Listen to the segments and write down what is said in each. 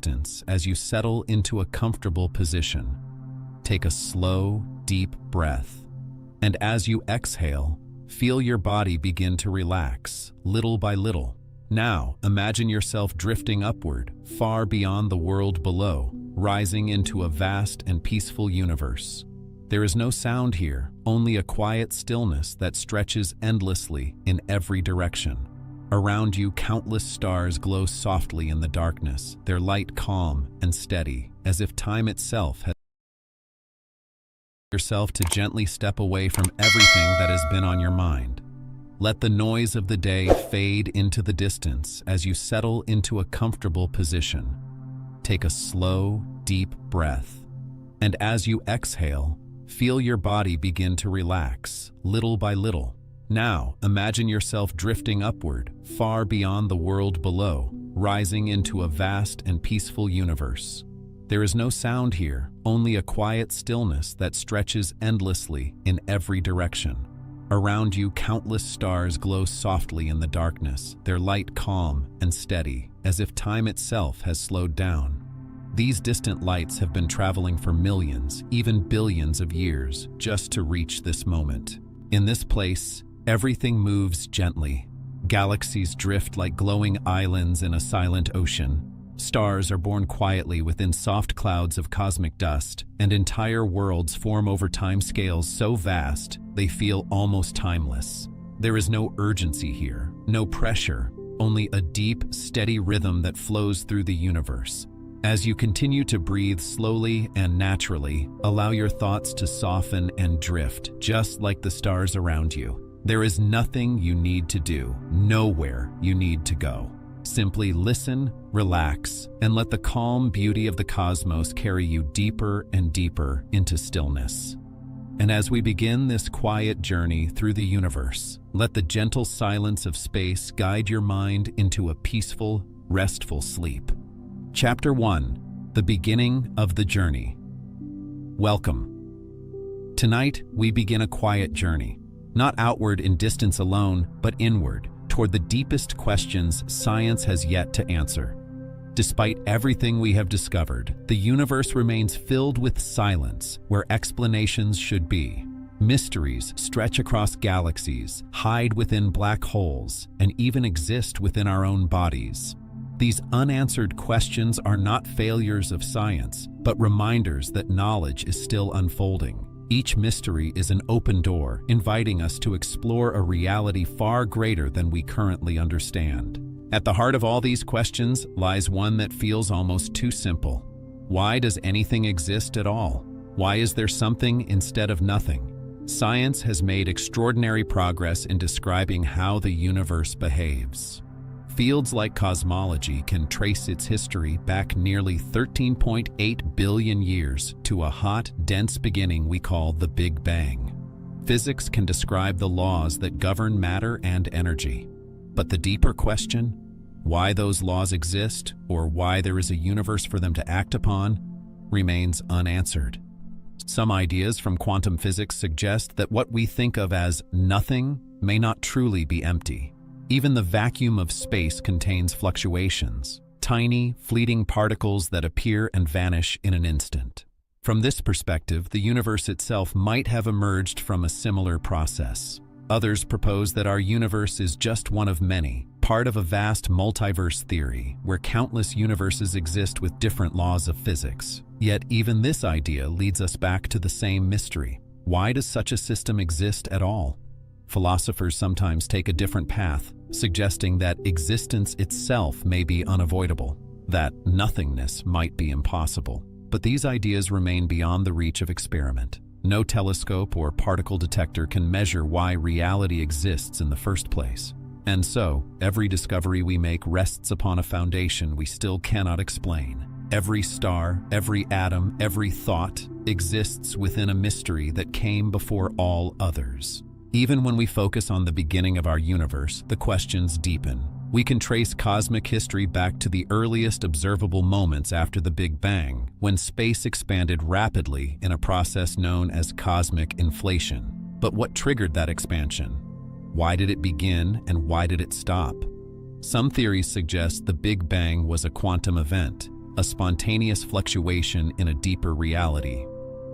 distance as you settle into a comfortable position. Take a slow, deep breath. And as you exhale, feel your body begin to relax, little by little. Now, imagine yourself drifting upward, far beyond the world below, rising into a vast and peaceful universe. There is no sound here, only a quiet stillness that stretches endlessly in every direction. Around you, countless stars glow softly in the darkness, their light calm and steady, as if time itself has yourself to gently step away from everything that has been on your mind. Let the noise of the day fade into the distance as you settle into a comfortable position. Take a slow, deep breath. And as you exhale, feel your body begin to relax, little by little. Now, imagine yourself drifting upward, far beyond the world below, rising into a vast and peaceful universe. There is no sound here, only a quiet stillness that stretches endlessly in every direction. Around you, countless stars glow softly in the darkness, their light calm and steady, as if time itself has slowed down. These distant lights have been traveling for millions, even billions of years, just to reach this moment. In this place, everything moves gently. Galaxies drift like glowing islands in a silent ocean. Stars are born quietly within soft clouds of cosmic dust, and entire worlds form over timescales so vast they feel almost timeless. There is no urgency here, no pressure, only a deep, steady rhythm that flows through the universe. As you continue to breathe slowly and naturally, allow your thoughts to soften and drift, just like the stars around you. There is nothing you need to do, nowhere you need to go. Simply listen, relax, and let the calm beauty of the cosmos carry you deeper and deeper into stillness. And as we begin this quiet journey through the universe, let the gentle silence of space guide your mind into a peaceful, restful sleep. Chapter 1: The Beginning of the Journey. Welcome. Tonight, we begin a quiet journey, not outward in distance alone, but inward, toward the deepest questions science has yet to answer. Despite everything we have discovered, the universe remains filled with silence where explanations should be. Mysteries stretch across galaxies, hide within black holes, and even exist within our own bodies. These unanswered questions are not failures of science, but reminders that knowledge is still unfolding. Each mystery is an open door, inviting us to explore a reality far greater than we currently understand. At the heart of all these questions lies one that feels almost too simple. Why does anything exist at all? Why is there something instead of nothing? Science has made extraordinary progress in describing how the universe behaves. Fields like cosmology can trace its history back nearly 13.8 billion years to a hot, dense beginning we call the Big Bang. Physics can describe the laws that govern matter and energy. But the deeper question, why those laws exist or why there is a universe for them to act upon, remains unanswered. Some ideas from quantum physics suggest that what we think of as nothing may not truly be empty. Even the vacuum of space contains fluctuations, tiny, fleeting particles that appear and vanish in an instant. From this perspective, the universe itself might have emerged from a similar process. Others propose that our universe is just one of many, part of a vast multiverse theory, where countless universes exist with different laws of physics. Yet even this idea leads us back to the same mystery. Why does such a system exist at all? Philosophers sometimes take a different path, suggesting that existence itself may be unavoidable, that nothingness might be impossible. But these ideas remain beyond the reach of experiment. No telescope or particle detector can measure why reality exists in the first place. And so, every discovery we make rests upon a foundation we still cannot explain. Every star, every atom, every thought exists within a mystery that came before all others. Even when we focus on the beginning of our universe, the questions deepen. We can trace cosmic history back to the earliest observable moments after the Big Bang, when space expanded rapidly in a process known as cosmic inflation. But what triggered that expansion? Why did it begin and why did it stop? Some theories suggest the Big Bang was a quantum event, a spontaneous fluctuation in a deeper reality.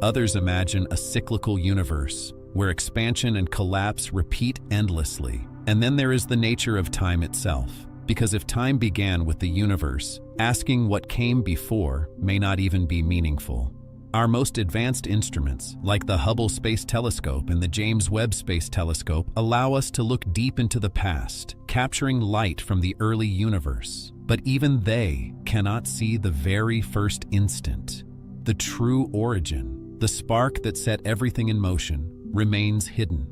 Others imagine a cyclical universe, where expansion and collapse repeat endlessly. And then there is the nature of time itself, because if time began with the universe, asking what came before may not even be meaningful. Our most advanced instruments, like the Hubble Space Telescope and the James Webb Space Telescope, allow us to look deep into the past, capturing light from the early universe. But even they cannot see the very first instant. The true origin, the spark that set everything in motion, remains hidden.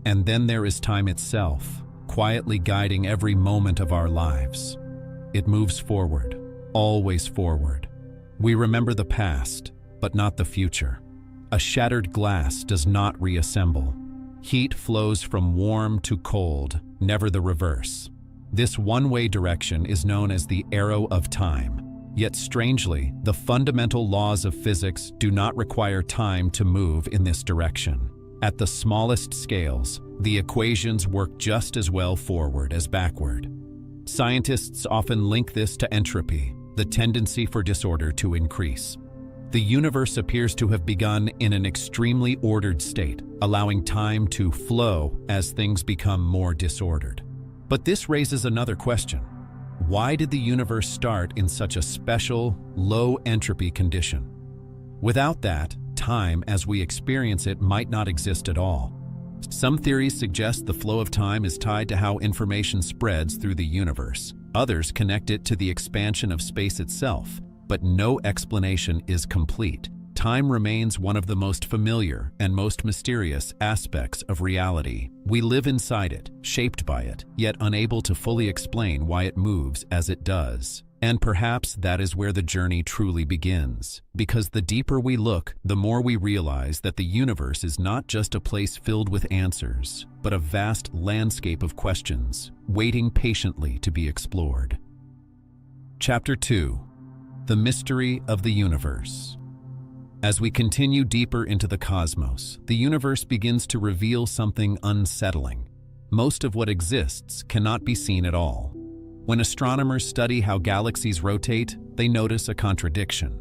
And then there is time itself, quietly guiding every moment of our lives. It moves forward, always forward. We remember the past, but not the future. A shattered glass does not reassemble. Heat flows from warm to cold, never the reverse. This one-way direction is known as the arrow of time. Yet strangely, the fundamental laws of physics do not require time to move in this direction. At the smallest scales, the equations work just as well forward as backward. Scientists often link this to entropy, the tendency for disorder to increase. The universe appears to have begun in an extremely ordered state, allowing time to flow as things become more disordered. But this raises another question. Why did the universe start in such a special, low-entropy condition? Without that, time as we experience it might not exist at all. Some theories suggest the flow of time is tied to how information spreads through the universe. Others connect it to the expansion of space itself. But no explanation is complete. Time remains one of the most familiar and most mysterious aspects of reality. We live inside it, shaped by it, yet unable to fully explain why it moves as it does. And perhaps that is where the journey truly begins. Because the deeper we look, the more we realize that the universe is not just a place filled with answers, but a vast landscape of questions, waiting patiently to be explored. Chapter 2. The mystery of the universe. As we continue deeper into the cosmos, the universe begins to reveal something unsettling. Most of what exists cannot be seen at all. When astronomers study how galaxies rotate, they notice a contradiction.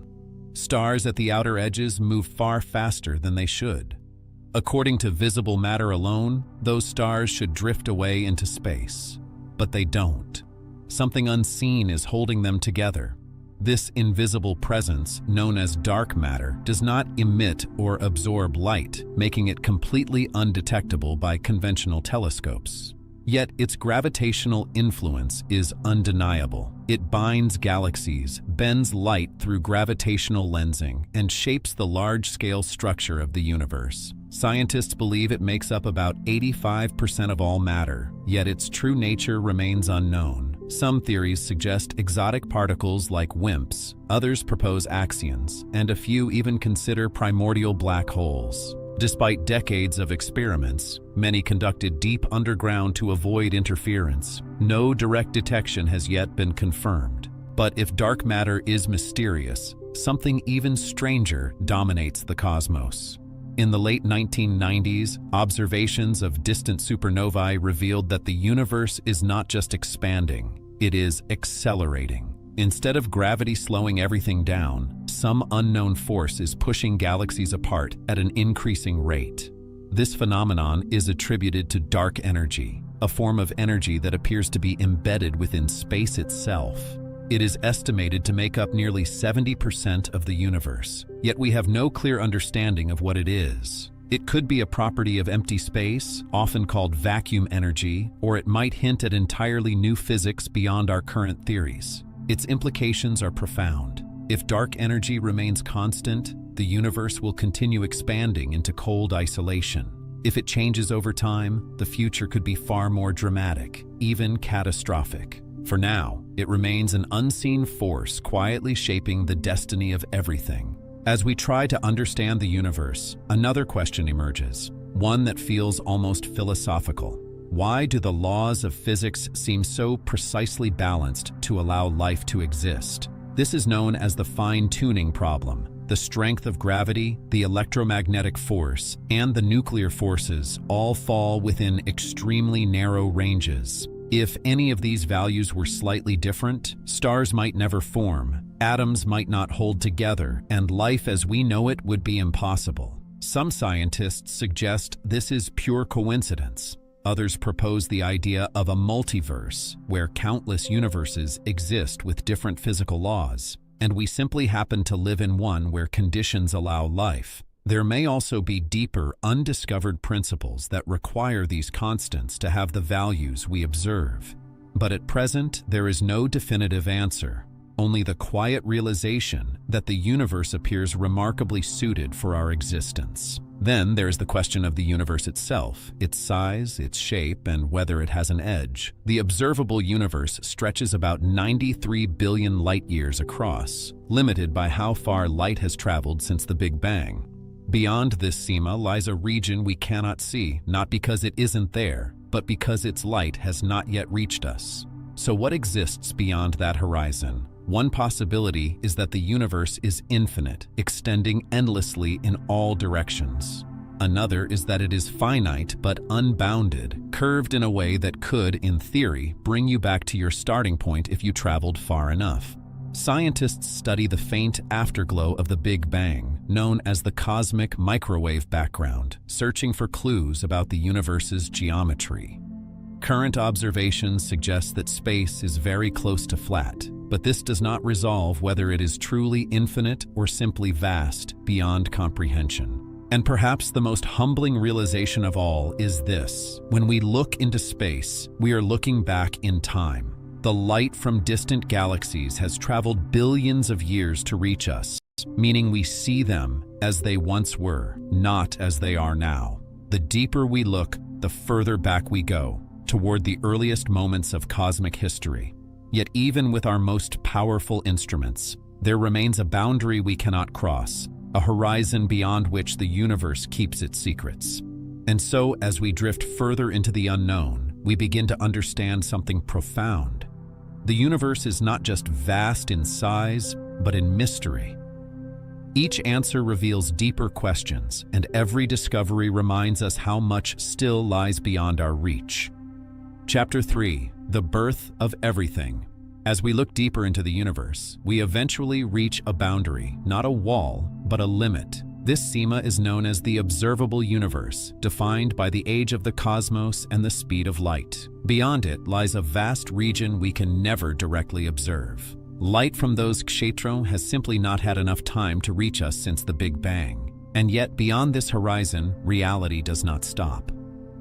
Stars at the outer edges move far faster than they should. According to visible matter alone, those stars should drift away into space. But they don't. Something unseen is holding them together. This invisible presence, known as dark matter, does not emit or absorb light, making it completely undetectable by conventional telescopes. Yet its gravitational influence is undeniable. It binds galaxies, bends light through gravitational lensing, and shapes the large-scale structure of the universe. Scientists believe it makes up about 85% of all matter, yet its true nature remains unknown. Some theories suggest exotic particles like WIMPs, others propose axions, and a few even consider primordial black holes. Despite decades of experiments, many conducted deep underground to avoid interference, no direct detection has yet been confirmed. But if dark matter is mysterious, something even stranger dominates the cosmos. In the late 1990s, observations of distant supernovae revealed that the universe is not just expanding, it is accelerating. Instead of gravity slowing everything down, some unknown force is pushing galaxies apart at an increasing rate. This phenomenon is attributed to dark energy, a form of energy that appears to be embedded within space itself. It is estimated to make up nearly 70% of the universe, yet we have no clear understanding of what it is. It could be a property of empty space, often called vacuum energy, or it might hint at entirely new physics beyond our current theories. Its implications are profound. If dark energy remains constant, the universe will continue expanding into cold isolation. If it changes over time, the future could be far more dramatic, even catastrophic. For now, it remains an unseen force quietly shaping the destiny of everything. As we try to understand the universe, another question emerges, one that feels almost philosophical. Why do the laws of physics seem so precisely balanced to allow life to exist? This is known as the fine-tuning problem. The strength of gravity, the electromagnetic force, and the nuclear forces all fall within extremely narrow ranges. If any of these values were slightly different, stars might never form, Atoms might not hold together, and life as we know it would be impossible. Some scientists suggest this is pure coincidence. Others propose the idea of a multiverse, where countless universes exist with different physical laws, and we simply happen to live in one where conditions allow life. There may also be deeper, undiscovered principles that require these constants to have the values we observe. But at present, there is no definitive answer, only the quiet realization that the universe appears remarkably suited for our existence. Then there's the question of the universe itself, its size, its shape, and whether it has an edge. The observable universe stretches about 93 billion light-years across, limited by how far light has traveled since the Big Bang. Beyond this sema lies a region we cannot see, not because it isn't there, but because its light has not yet reached us. So what exists beyond that horizon? One possibility is that the universe is infinite, extending endlessly in all directions. Another is that it is finite but unbounded, curved in a way that could, in theory, bring you back to your starting point if you traveled far enough. Scientists study the faint afterglow of the Big Bang, known as the cosmic microwave background, searching for clues about the universe's geometry. Current observations suggest that space is very close to flat, but this does not resolve whether it is truly infinite or simply vast, beyond comprehension. And perhaps the most humbling realization of all is this: when we look into space, we are looking back in time. The light from distant galaxies has traveled billions of years to reach us, meaning we see them as they once were, not as they are now. The deeper we look, the further back we go, toward the earliest moments of cosmic history. Yet even with our most powerful instruments, there remains a boundary we cannot cross, a horizon beyond which the universe keeps its secrets. And so, as we drift further into the unknown, we begin to understand something profound. The universe is not just vast in size, but in mystery. Each answer reveals deeper questions, and every discovery reminds us how much still lies beyond our reach. Chapter 3: The Birth of Everything. As we look deeper into the universe, we eventually reach a boundary, not a wall, but a limit. This sema is known as the observable universe, defined by the age of the cosmos and the speed of light. Beyond it lies a vast region we can never directly observe. Light from those kshetra has simply not had enough time to reach us since the Big Bang. And yet, beyond this horizon, reality does not stop.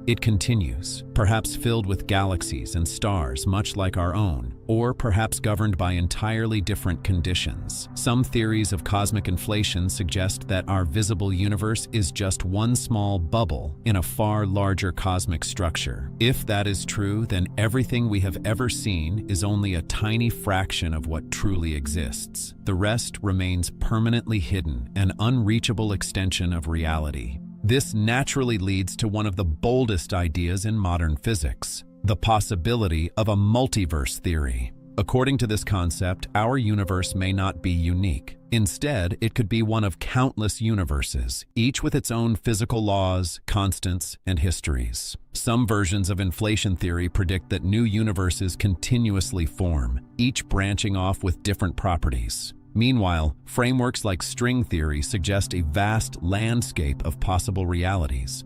It continues, perhaps filled with galaxies and stars much like our own, or perhaps governed by entirely different conditions. Some theories of cosmic inflation suggest that our visible universe is just one small bubble in a far larger cosmic structure. If that is true, then everything we have ever seen is only a tiny fraction of what truly exists. The rest remains permanently hidden, an unreachable extension of reality. This naturally leads to one of the boldest ideas in modern physics, the possibility of a multiverse theory. According to this concept, our universe may not be unique. Instead, it could be one of countless universes, each with its own physical laws, constants, and histories. Some versions of inflation theory predict that new universes continuously form, each branching off with different properties. Meanwhile, frameworks like string theory suggest a vast landscape of possible realities.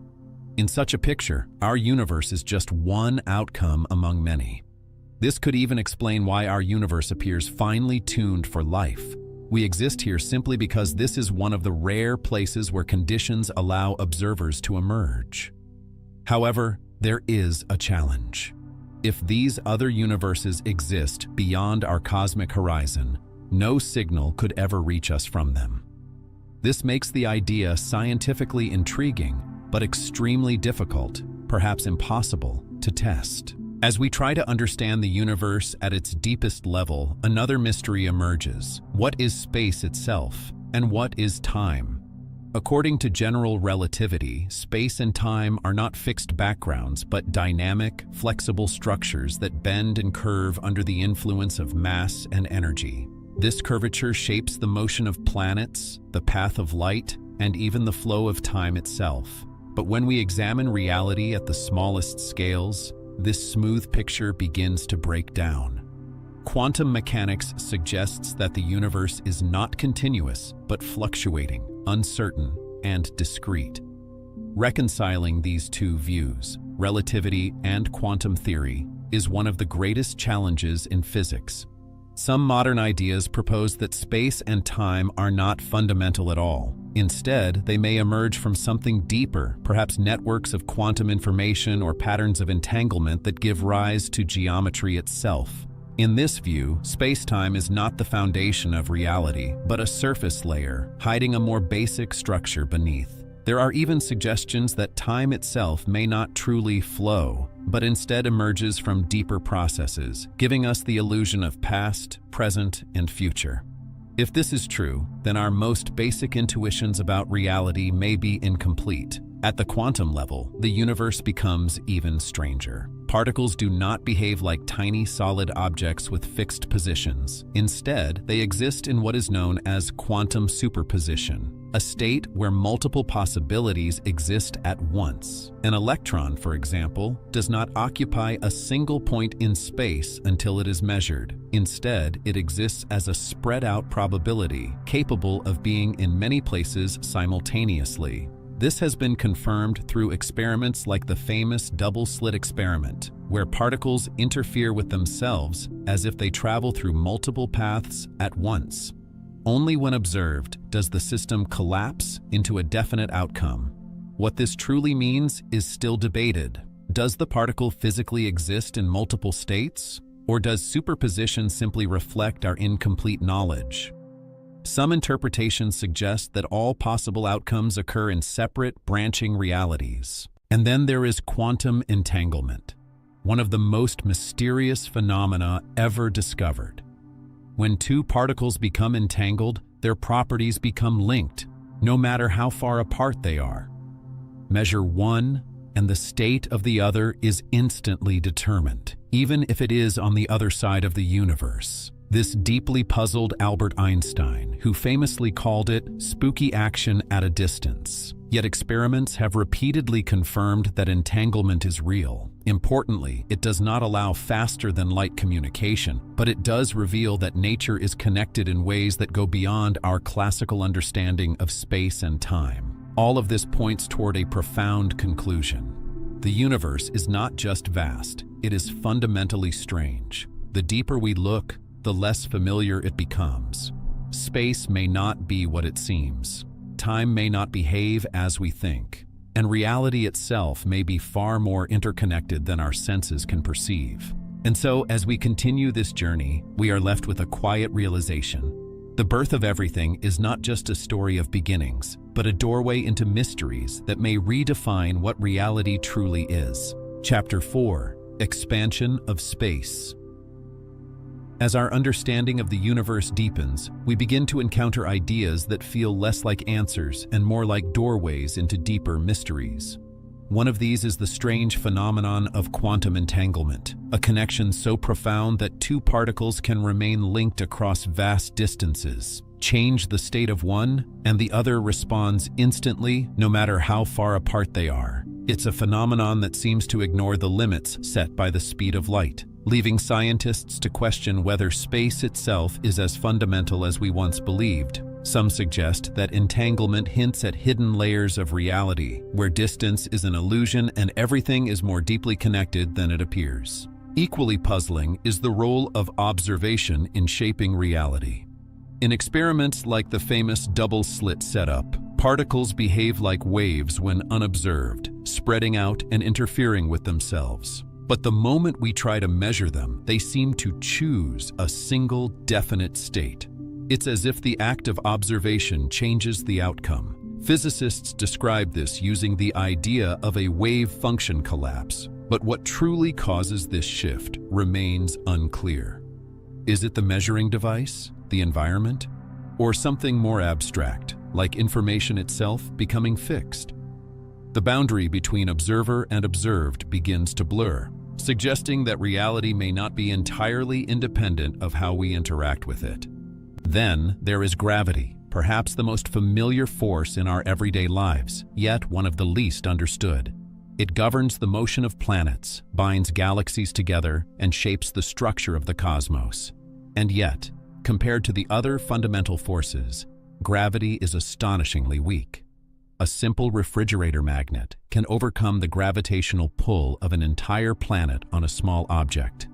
In such a picture, our universe is just one outcome among many. This could even explain why our universe appears finely tuned for life. We exist here simply because this is one of the rare places where conditions allow observers to emerge. However, there is a challenge. If these other universes exist beyond our cosmic horizon, no signal could ever reach us from them. This makes the idea scientifically intriguing, but extremely difficult, perhaps impossible, to test. As we try to understand the universe at its deepest level, another mystery emerges. What is space itself, and what is time? According to general relativity, space and time are not fixed backgrounds, but dynamic, flexible structures that bend and curve under the influence of mass and energy. This curvature shapes the motion of planets, the path of light, and even the flow of time itself. But when we examine reality at the smallest scales, this smooth picture begins to break down. Quantum mechanics suggests that the universe is not continuous, but fluctuating, uncertain, and discrete. Reconciling these two views, relativity and quantum theory, is one of the greatest challenges in physics. Some modern ideas propose that space and time are not fundamental at all. Instead, they may emerge from something deeper, perhaps networks of quantum information or patterns of entanglement that give rise to geometry itself. In this view, space-time is not the foundation of reality, but a surface layer, hiding a more basic structure beneath. There are even suggestions that time itself may not truly flow, but instead emerges from deeper processes, giving us the illusion of past, present, and future. If this is true, then our most basic intuitions about reality may be incomplete. At the quantum level, the universe becomes even stranger. Particles do not behave like tiny solid objects with fixed positions. Instead, they exist in what is known as quantum superposition, a state where multiple possibilities exist at once. An electron, for example, does not occupy a single point in space until it is measured. Instead, it exists as a spread-out probability, capable of being in many places simultaneously. This has been confirmed through experiments like the famous double-slit experiment, where particles interfere with themselves as if they travel through multiple paths at once. Only when observed does the system collapse into a definite outcome. What this truly means is still debated. Does the particle physically exist in multiple states, or does superposition simply reflect our incomplete knowledge? Some interpretations suggest that all possible outcomes occur in separate, branching realities. And then there is quantum entanglement, one of the most mysterious phenomena ever discovered. When two particles become entangled, their properties become linked, no matter how far apart they are. Measure one, and the state of the other is instantly determined, even if it is on the other side of the universe. This deeply puzzled Albert Einstein, who famously called it spooky action at a distance. Yet experiments have repeatedly confirmed that entanglement is real. Importantly, it does not allow faster-than-light communication, but it does reveal that nature is connected in ways that go beyond our classical understanding of space and time. All of this points toward a profound conclusion. The universe is not just vast, it is fundamentally strange. The deeper we look, the less familiar it becomes. Space may not be what it seems. Time may not behave as we think. And reality itself may be far more interconnected than our senses can perceive. And so, as we continue this journey, we are left with a quiet realization. The birth of everything is not just a story of beginnings, but a doorway into mysteries that may redefine what reality truly is. Chapter 4: Expansion of Space. As our understanding of the universe deepens, we begin to encounter ideas that feel less like answers and more like doorways into deeper mysteries. One of these is the strange phenomenon of quantum entanglement, a connection so profound that two particles can remain linked across vast distances. Change the state of one, and the other responds instantly, no matter how far apart they are. It's a phenomenon that seems to ignore the limits set by the speed of light, leaving scientists to question whether space itself is as fundamental as we once believed. Some suggest that entanglement hints at hidden layers of reality, where distance is an illusion and everything is more deeply connected than it appears. Equally puzzling is the role of observation in shaping reality. In experiments like the famous double-slit setup, particles behave like waves when unobserved, spreading out and interfering with themselves. But the moment we try to measure them, they seem to choose a single, definite state. It's as if the act of observation changes the outcome. Physicists describe this using the idea of a wave function collapse. But what truly causes this shift remains unclear. Is it the measuring device, the environment, or something more abstract, like information itself becoming fixed? The boundary between observer and observed begins to blur, suggesting that reality may not be entirely independent of how we interact with it. Then there is gravity, perhaps the most familiar force in our everyday lives, yet one of the least understood. It governs the motion of planets, binds galaxies together, and shapes the structure of the cosmos. And yet, compared to the other fundamental forces, gravity is astonishingly weak. A simple refrigerator magnet can overcome the gravitational pull of an entire planet on a small object.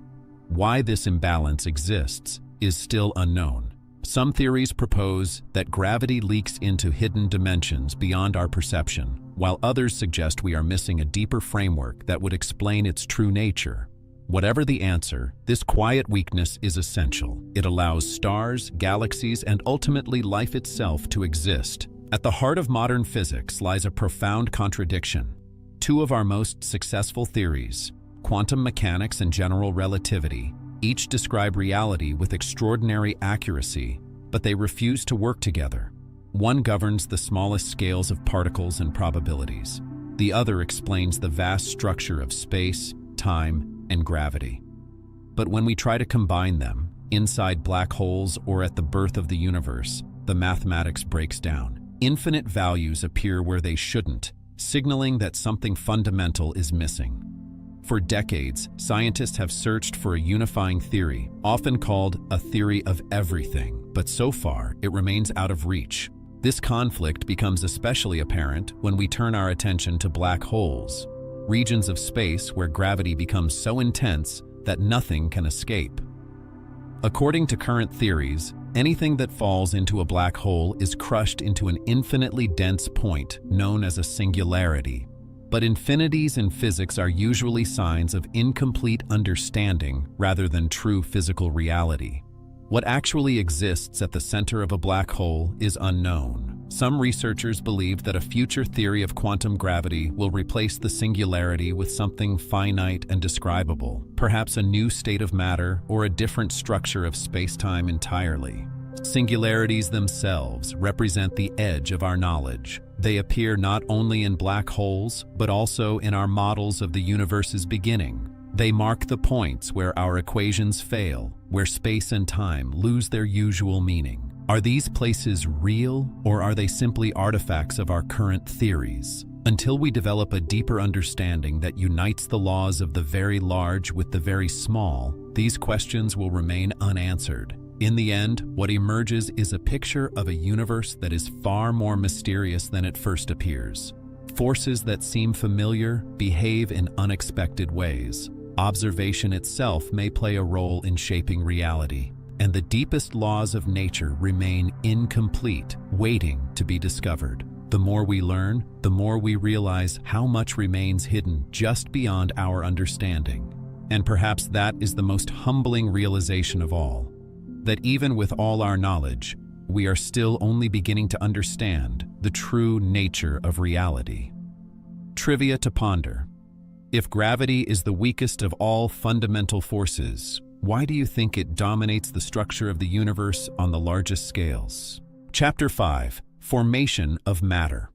Why this imbalance exists is still unknown. Some theories propose that gravity leaks into hidden dimensions beyond our perception, while others suggest we are missing a deeper framework that would explain its true nature. Whatever the answer, this quiet weakness is essential. It allows stars, galaxies, and ultimately life itself to exist. At the heart of modern physics lies a profound contradiction. Two of our most successful theories, quantum mechanics and general relativity, each describe reality with extraordinary accuracy, but they refuse to work together. One governs the smallest scales of particles and probabilities. The other explains the vast structure of space, time, and gravity. But when we try to combine them, inside black holes or at the birth of the universe, the mathematics breaks down. Infinite values appear where they shouldn't, signaling that something fundamental is missing. For decades, scientists have searched for a unifying theory, often called a theory of everything, but so far it remains out of reach. This conflict becomes especially apparent when we turn our attention to black holes, regions of space where gravity becomes so intense that nothing can escape. According to current theories, anything that falls into a black hole is crushed into an infinitely dense point known as a singularity. But infinities in physics are usually signs of incomplete understanding rather than true physical reality. What actually exists at the center of a black hole is unknown. Some researchers believe that a future theory of quantum gravity will replace the singularity with something finite and describable, perhaps a new state of matter or a different structure of space-time entirely. Singularities themselves represent the edge of our knowledge. They appear not only in black holes, but also in our models of the universe's beginning. They mark the points where our equations fail, where space and time lose their usual meaning. Are these places real, or are they simply artifacts of our current theories? Until we develop a deeper understanding that unites the laws of the very large with the very small, these questions will remain unanswered. In the end, what emerges is a picture of a universe that is far more mysterious than it first appears. Forces that seem familiar behave in unexpected ways. Observation itself may play a role in shaping reality, and the deepest laws of nature remain incomplete, waiting to be discovered. The more we learn, the more we realize how much remains hidden just beyond our understanding. And perhaps that is the most humbling realization of all, that even with all our knowledge, we are still only beginning to understand the true nature of reality. Trivia to ponder. If gravity is the weakest of all fundamental forces, why do you think it dominates the structure of the universe on the largest scales? Chapter 5. Formation of Matter.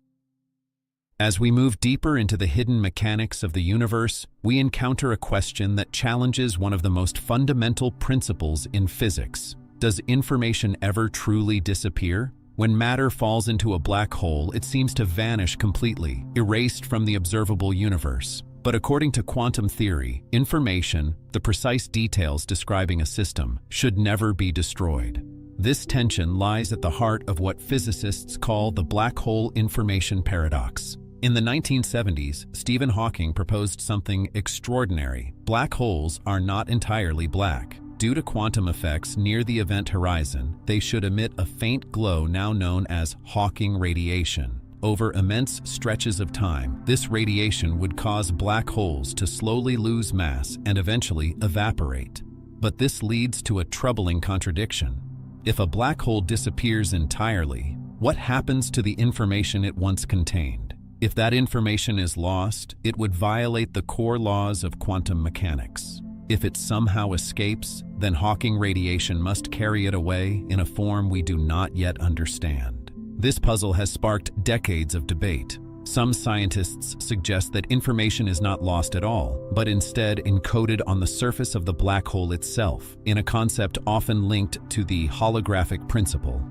As we move deeper into the hidden mechanics of the universe, we encounter a question that challenges one of the most fundamental principles in physics. Does information ever truly disappear? When matter falls into a black hole, it seems to vanish completely, erased from the observable universe. But according to quantum theory, information, the precise details describing a system, should never be destroyed. This tension lies at the heart of what physicists call the black hole information paradox. In the 1970s, Stephen Hawking proposed something extraordinary. Black holes are not entirely black. Due to quantum effects near the event horizon, they should emit a faint glow now known as Hawking radiation. Over immense stretches of time, this radiation would cause black holes to slowly lose mass and eventually evaporate. But this leads to a troubling contradiction. If a black hole disappears entirely, what happens to the information it once contained? If that information is lost, it would violate the core laws of quantum mechanics. If it somehow escapes, then Hawking radiation must carry it away in a form we do not yet understand. This puzzle has sparked decades of debate. Some scientists suggest that information is not lost at all, but instead encoded on the surface of the black hole itself, in a concept often linked to the holographic principle.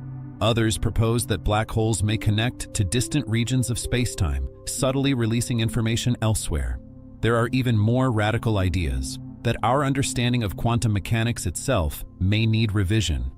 Others propose that black holes may connect to distant regions of spacetime, subtly releasing information elsewhere. There are even more radical ideas that our understanding of quantum mechanics itself may need revision.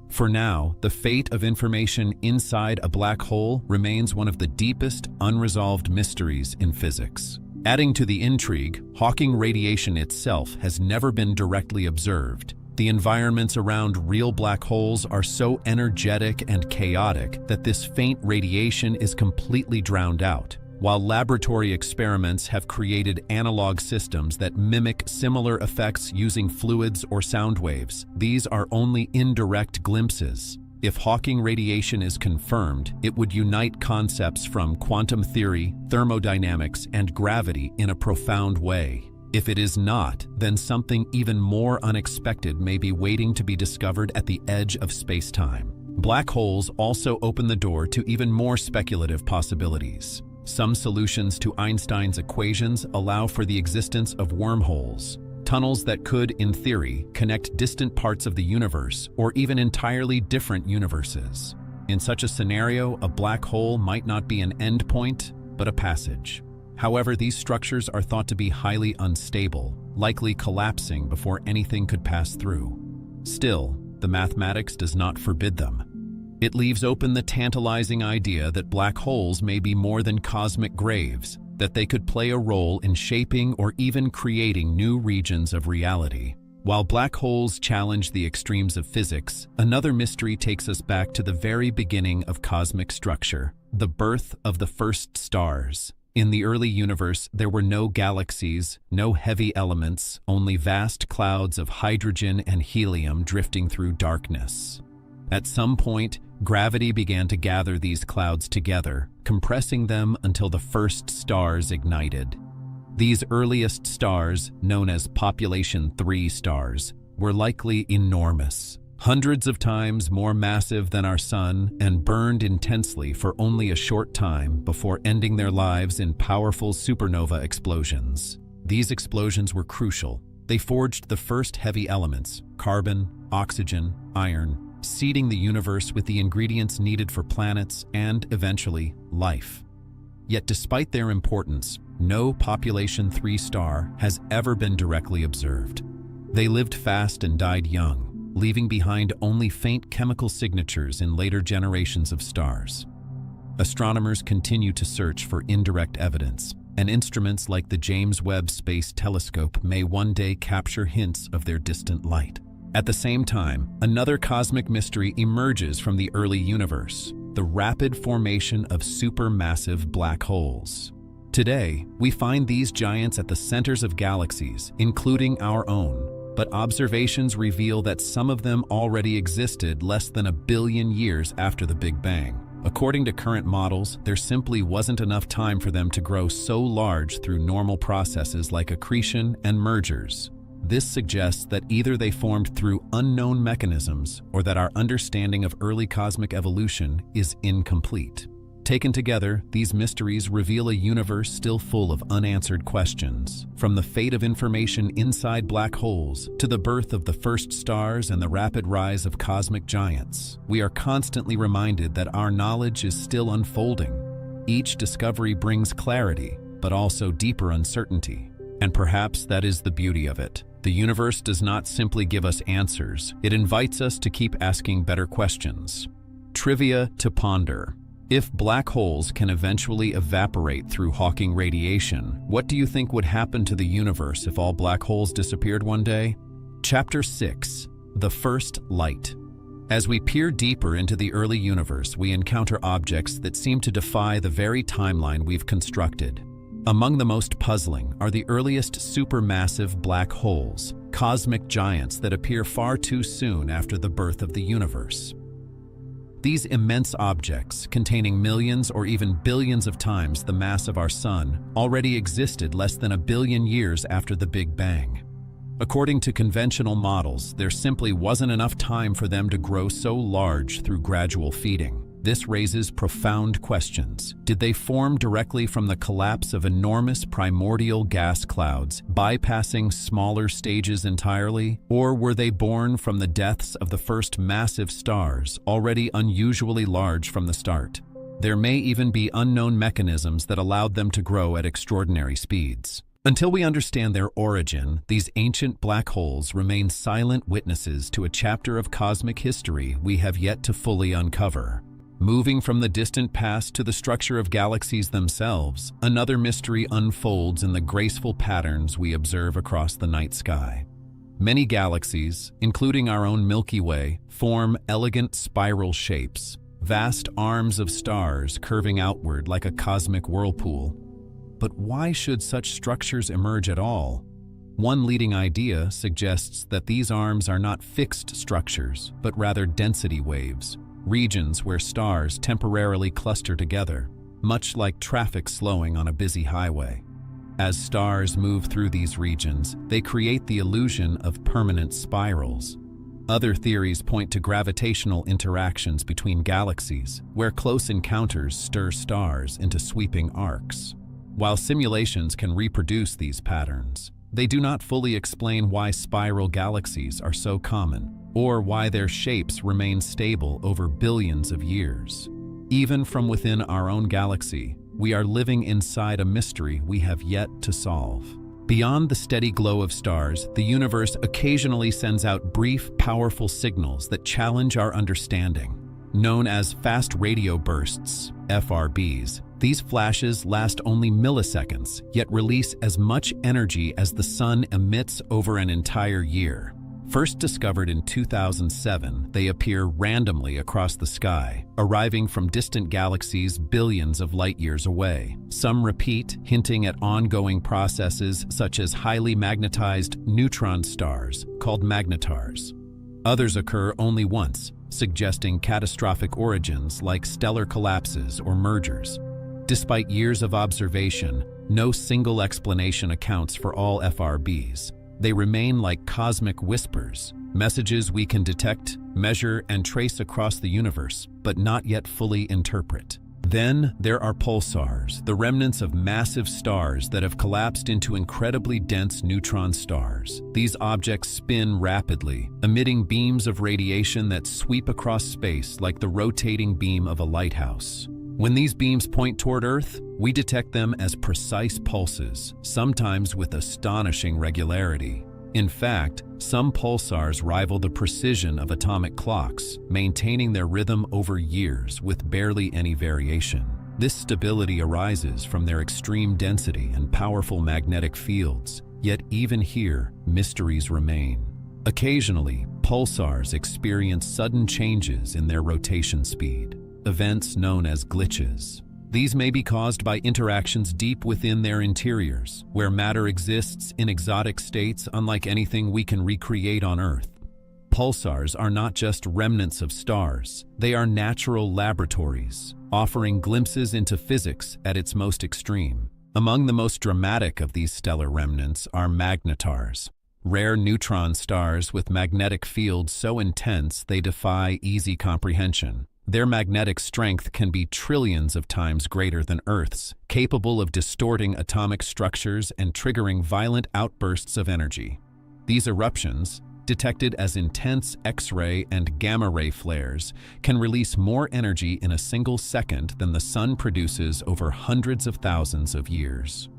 For now, the fate of information inside a black hole remains one of the deepest unresolved mysteries in physics. Adding to the intrigue, Hawking radiation itself has never been directly observed. The environments around real black holes are so energetic and chaotic that this faint radiation is completely drowned out. While laboratory experiments have created analog systems that mimic similar effects using fluids or sound waves, these are only indirect glimpses. If Hawking radiation is confirmed, it would unite concepts from quantum theory, thermodynamics, and gravity in a profound way. If it is not, then something even more unexpected may be waiting to be discovered at the edge of space-time. Black holes also open the door to even more speculative possibilities. Some solutions to Einstein's equations allow for the existence of wormholes, tunnels that could, in theory, connect distant parts of the universe or even entirely different universes. In such a scenario, a black hole might not be an endpoint, but a passage. However, these structures are thought to be highly unstable, likely collapsing before anything could pass through. Still, the mathematics does not forbid them. It leaves open the tantalizing idea that black holes may be more than cosmic graves, that they could play a role in shaping or even creating new regions of reality. While black holes challenge the extremes of physics, another mystery takes us back to the very beginning of cosmic structure, the birth of the first stars. In the early universe, there were no galaxies, no heavy elements, only vast clouds of hydrogen and helium drifting through darkness. At some point, gravity began to gather these clouds together, compressing them until the first stars ignited. These earliest stars, known as population 3 stars, were likely enormous, hundreds of times more massive than our sun, and burned intensely for only a short time before ending their lives in powerful supernova explosions. These explosions were crucial. They forged the first heavy elements, carbon, oxygen, iron, seeding the universe with the ingredients needed for planets and, eventually, life. Yet despite their importance, no population 3 star has ever been directly observed. They lived fast and died young, leaving behind only faint chemical signatures in later generations of stars. Astronomers continue to search for indirect evidence, and instruments like the James Webb Space Telescope may one day capture hints of their distant light. At the same time, another cosmic mystery emerges from the early universe: the rapid formation of supermassive black holes. Today, we find these giants at the centers of galaxies, including our own, but observations reveal that some of them already existed less than 1 billion years after the Big Bang. According to current models, there simply wasn't enough time for them to grow so large through normal processes like accretion and mergers. This suggests that either they formed through unknown mechanisms or that our understanding of early cosmic evolution is incomplete. Taken together, these mysteries reveal a universe still full of unanswered questions. From the fate of information inside black holes to the birth of the first stars and the rapid rise of cosmic giants, we are constantly reminded that our knowledge is still unfolding. Each discovery brings clarity, but also deeper uncertainty. And perhaps that is the beauty of it. The universe does not simply give us answers, it invites us to keep asking better questions. Trivia to ponder. If black holes can eventually evaporate through Hawking radiation, what do you think would happen to the universe if all black holes disappeared one day? Chapter 6. The First Light. As we peer deeper into the early universe, we encounter objects that seem to defy the very timeline we've constructed. Among the most puzzling are the earliest supermassive black holes, cosmic giants that appear far too soon after the birth of the universe. These immense objects, containing millions or even billions of times the mass of our Sun, already existed less than 1 billion years after the Big Bang. According to conventional models, there simply wasn't enough time for them to grow so large through gradual feeding. This raises profound questions. Did they form directly from the collapse of enormous primordial gas clouds, bypassing smaller stages entirely? Or were they born from the deaths of the first massive stars, already unusually large from the start? There may even be unknown mechanisms that allowed them to grow at extraordinary speeds. Until we understand their origin, these ancient black holes remain silent witnesses to a chapter of cosmic history we have yet to fully uncover. Moving from the distant past to the structure of galaxies themselves, another mystery unfolds in the graceful patterns we observe across the night sky. Many galaxies, including our own Milky Way, form elegant spiral shapes, vast arms of stars curving outward like a cosmic whirlpool. But why should such structures emerge at all? One leading idea suggests that these arms are not fixed structures, but rather density waves, regions where stars temporarily cluster together, much like traffic slowing on a busy highway. As stars move through these regions, they create the illusion of permanent spirals. Other theories point to gravitational interactions between galaxies, where close encounters stir stars into sweeping arcs. While simulations can reproduce these patterns, they do not fully explain why spiral galaxies are so common, or why their shapes remain stable over billions of years. Even from within our own galaxy, we are living inside a mystery we have yet to solve. Beyond the steady glow of stars, the universe occasionally sends out brief, powerful signals that challenge our understanding. Known as fast radio bursts, FRBs, these flashes last only milliseconds, yet release as much energy as the sun emits over an entire year. First discovered in 2007, they appear randomly across the sky, arriving from distant galaxies billions of light years away. Some repeat, hinting at ongoing processes such as highly magnetized neutron stars, called magnetars. Others occur only once, suggesting catastrophic origins like stellar collapses or mergers. Despite years of observation, no single explanation accounts for all FRBs. They remain like cosmic whispers, messages we can detect, measure, and trace across the universe, but not yet fully interpret. Then there are pulsars, the remnants of massive stars that have collapsed into incredibly dense neutron stars. These objects spin rapidly, emitting beams of radiation that sweep across space like the rotating beam of a lighthouse. When these beams point toward Earth, we detect them as precise pulses, sometimes with astonishing regularity. In fact, some pulsars rival the precision of atomic clocks, maintaining their rhythm over years with barely any variation. This stability arises from their extreme density and powerful magnetic fields, yet even here, mysteries remain. Occasionally, pulsars experience sudden changes in their rotation speed, events known as glitches. These may be caused by interactions deep within their interiors, where matter exists in exotic states unlike anything we can recreate on Earth. Pulsars are not just remnants of stars, they are natural laboratories, offering glimpses into physics at its most extreme. Among the most dramatic of these stellar remnants are magnetars, rare neutron stars with magnetic fields so intense they defy easy comprehension. Their magnetic strength can be trillions of times greater than Earth's, capable of distorting atomic structures and triggering violent outbursts of energy. These eruptions, detected as intense X-ray and gamma-ray flares, can release more energy in a single second than the sun produces over hundreds of thousands of years.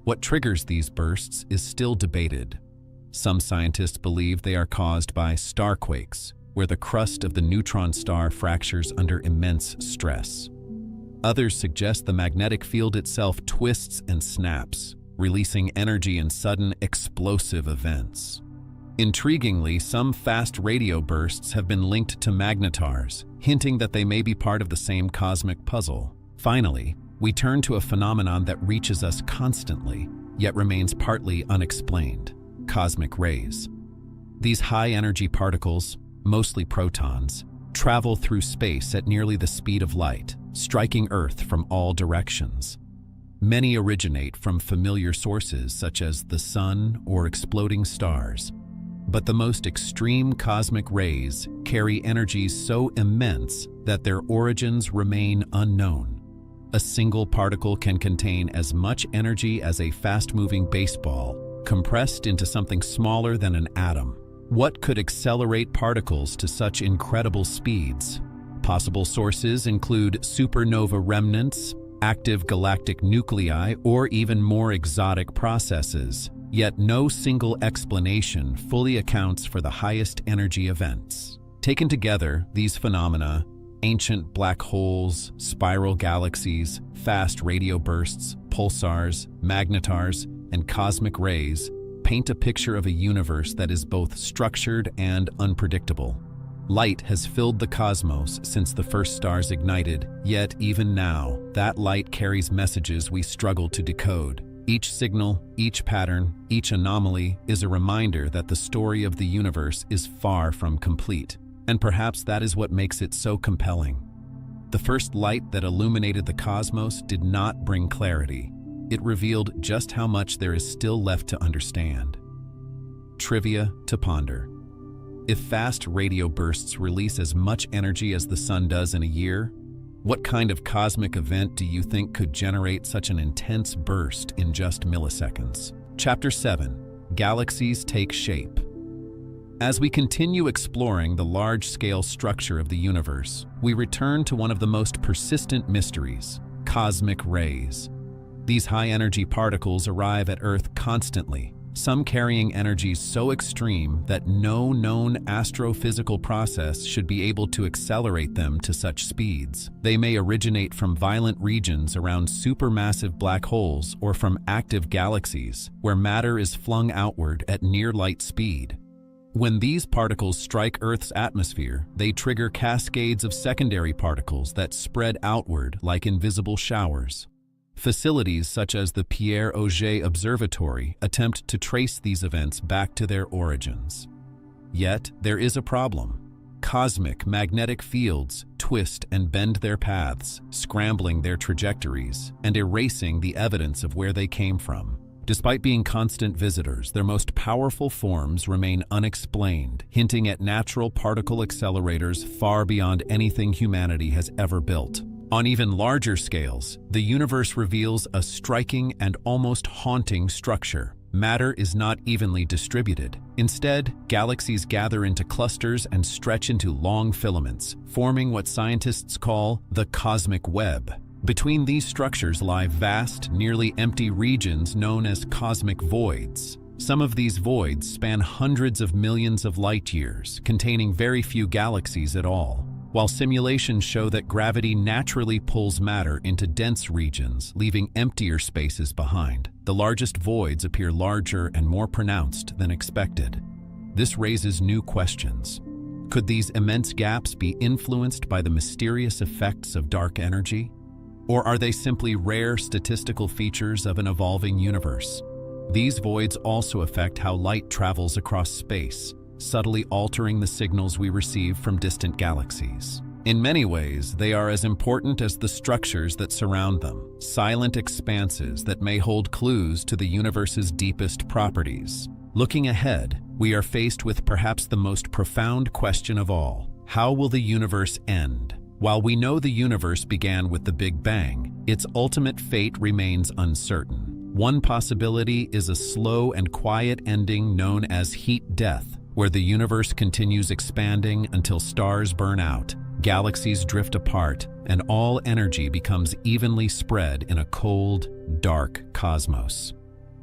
What triggers these bursts is still debated. Some scientists believe they are caused by starquakes, where the crust of the neutron star fractures under immense stress. Others suggest the magnetic field itself twists and snaps, releasing energy in sudden, explosive events. Intriguingly, some fast radio bursts have been linked to magnetars, hinting that they may be part of the same cosmic puzzle. Finally, we turn to a phenomenon that reaches us constantly, yet remains partly unexplained: cosmic rays. These high-energy particles, mostly protons, travel through space at nearly the speed of light, striking Earth from all directions. Many originate from familiar sources such as the sun or exploding stars. But the most extreme cosmic rays carry energies so immense that their origins remain unknown. A single particle can contain as much energy as a fast-moving baseball, compressed into something smaller than an atom. What could accelerate particles to such incredible speeds? Possible sources include supernova remnants, active galactic nuclei, or even more exotic processes. Yet no single explanation fully accounts for the highest energy events. Taken together, these phenomena, ancient black holes, spiral galaxies, fast radio bursts, pulsars, magnetars, and cosmic rays, paint a picture of a universe that is both structured and unpredictable. Light has filled the cosmos since the first stars ignited, yet even now, that light carries messages we struggle to decode. Each signal, each pattern, each anomaly is a reminder that the story of the universe is far from complete. And perhaps that is what makes it so compelling. The first light that illuminated the cosmos did not bring clarity. It revealed just how much there is still left to understand. Trivia to ponder. If fast radio bursts release as much energy as the sun does in a year, what kind of cosmic event do you think could generate such an intense burst in just milliseconds? Chapter 7. Galaxies Take Shape. As we continue exploring the large-scale structure of the universe, we return to one of the most persistent mysteries: cosmic rays. These high-energy particles arrive at Earth constantly, some carrying energies so extreme that no known astrophysical process should be able to accelerate them to such speeds. They may originate from violent regions around supermassive black holes or from active galaxies, where matter is flung outward at near-light speed. When these particles strike Earth's atmosphere, they trigger cascades of secondary particles that spread outward like invisible showers. Facilities such as the Pierre Auger Observatory attempt to trace these events back to their origins. Yet, there is a problem. Cosmic magnetic fields twist and bend their paths, scrambling their trajectories and erasing the evidence of where they came from. Despite being constant visitors, their most powerful forms remain unexplained, hinting at natural particle accelerators far beyond anything humanity has ever built. On even larger scales, the universe reveals a striking and almost haunting structure. Matter is not evenly distributed. Instead, galaxies gather into clusters and stretch into long filaments, forming what scientists call the cosmic web. Between these structures lie vast, nearly empty regions known as cosmic voids. Some of these voids span hundreds of millions of light years, containing very few galaxies at all. While simulations show that gravity naturally pulls matter into dense regions, leaving emptier spaces behind, the largest voids appear larger and more pronounced than expected. This raises new questions. Could these immense gaps be influenced by the mysterious effects of dark energy? Or are they simply rare statistical features of an evolving universe? These voids also affect how light travels across space, subtly altering the signals we receive from distant galaxies. In many ways, they are as important as the structures that surround them, silent expanses that may hold clues to the universe's deepest properties. Looking ahead, we are faced with perhaps the most profound question of all: how will the universe end? While we know the universe began with the Big Bang, its ultimate fate remains uncertain. One possibility is a slow and quiet ending known as heat death, where the universe continues expanding until stars burn out, galaxies drift apart, and all energy becomes evenly spread in a cold, dark cosmos.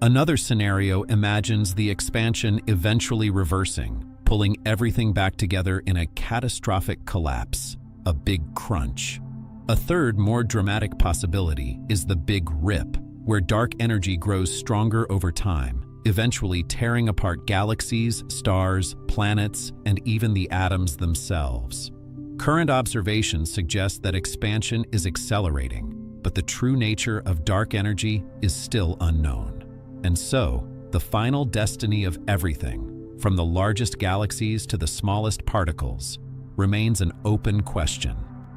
Another scenario imagines the expansion eventually reversing, pulling everything back together in a catastrophic collapse, a big crunch. A third, more dramatic possibility is the Big Rip, where dark energy grows stronger over time, eventually tearing apart galaxies, stars, planets, and even the atoms themselves. Current observations suggest that expansion is accelerating, but the true nature of dark energy is still unknown. And so, the final destiny of everything, from the largest galaxies to the smallest particles, remains an open question.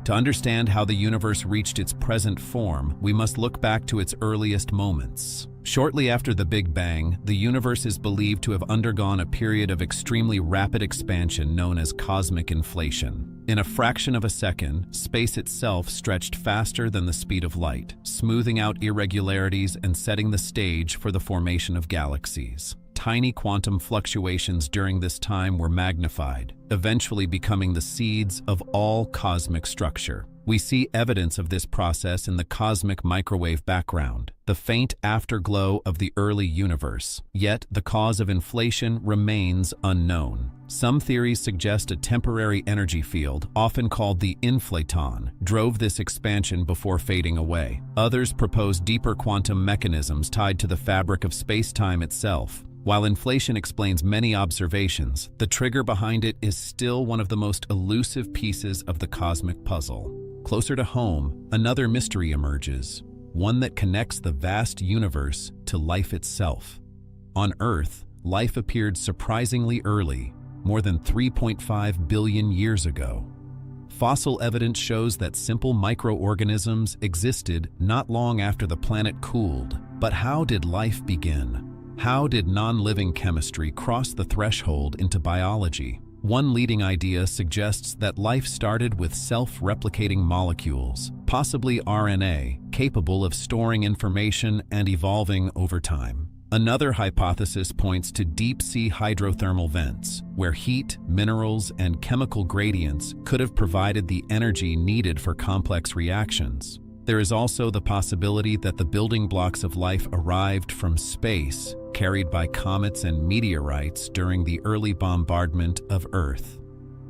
To understand how the universe reached its present form, we must look back to its earliest moments. Shortly after the Big Bang, the universe is believed to have undergone a period of extremely rapid expansion known as cosmic inflation. In a fraction of a second, space itself stretched faster than the speed of light, smoothing out irregularities and setting the stage for the formation of galaxies. Tiny quantum fluctuations during this time were magnified, eventually becoming the seeds of all cosmic structure. We see evidence of this process in the cosmic microwave background, the faint afterglow of the early universe. Yet, the cause of inflation remains unknown. Some theories suggest a temporary energy field, often called the inflaton, drove this expansion before fading away. Others propose deeper quantum mechanisms tied to the fabric of space-time itself. While inflation explains many observations, the trigger behind it is still one of the most elusive pieces of the cosmic puzzle. Closer to home, another mystery emerges, one that connects the vast universe to life itself. On Earth, life appeared surprisingly early, more than 3.5 billion years ago. Fossil evidence shows that simple microorganisms existed not long after the planet cooled. But how did life begin? How did non-living chemistry cross the threshold into biology? One leading idea suggests that life started with self-replicating molecules, possibly RNA, capable of storing information and evolving over time. Another hypothesis points to deep-sea hydrothermal vents, where heat, minerals, and chemical gradients could have provided the energy needed for complex reactions. There is also the possibility that the building blocks of life arrived from space, carried by comets and meteorites during the early bombardment of Earth.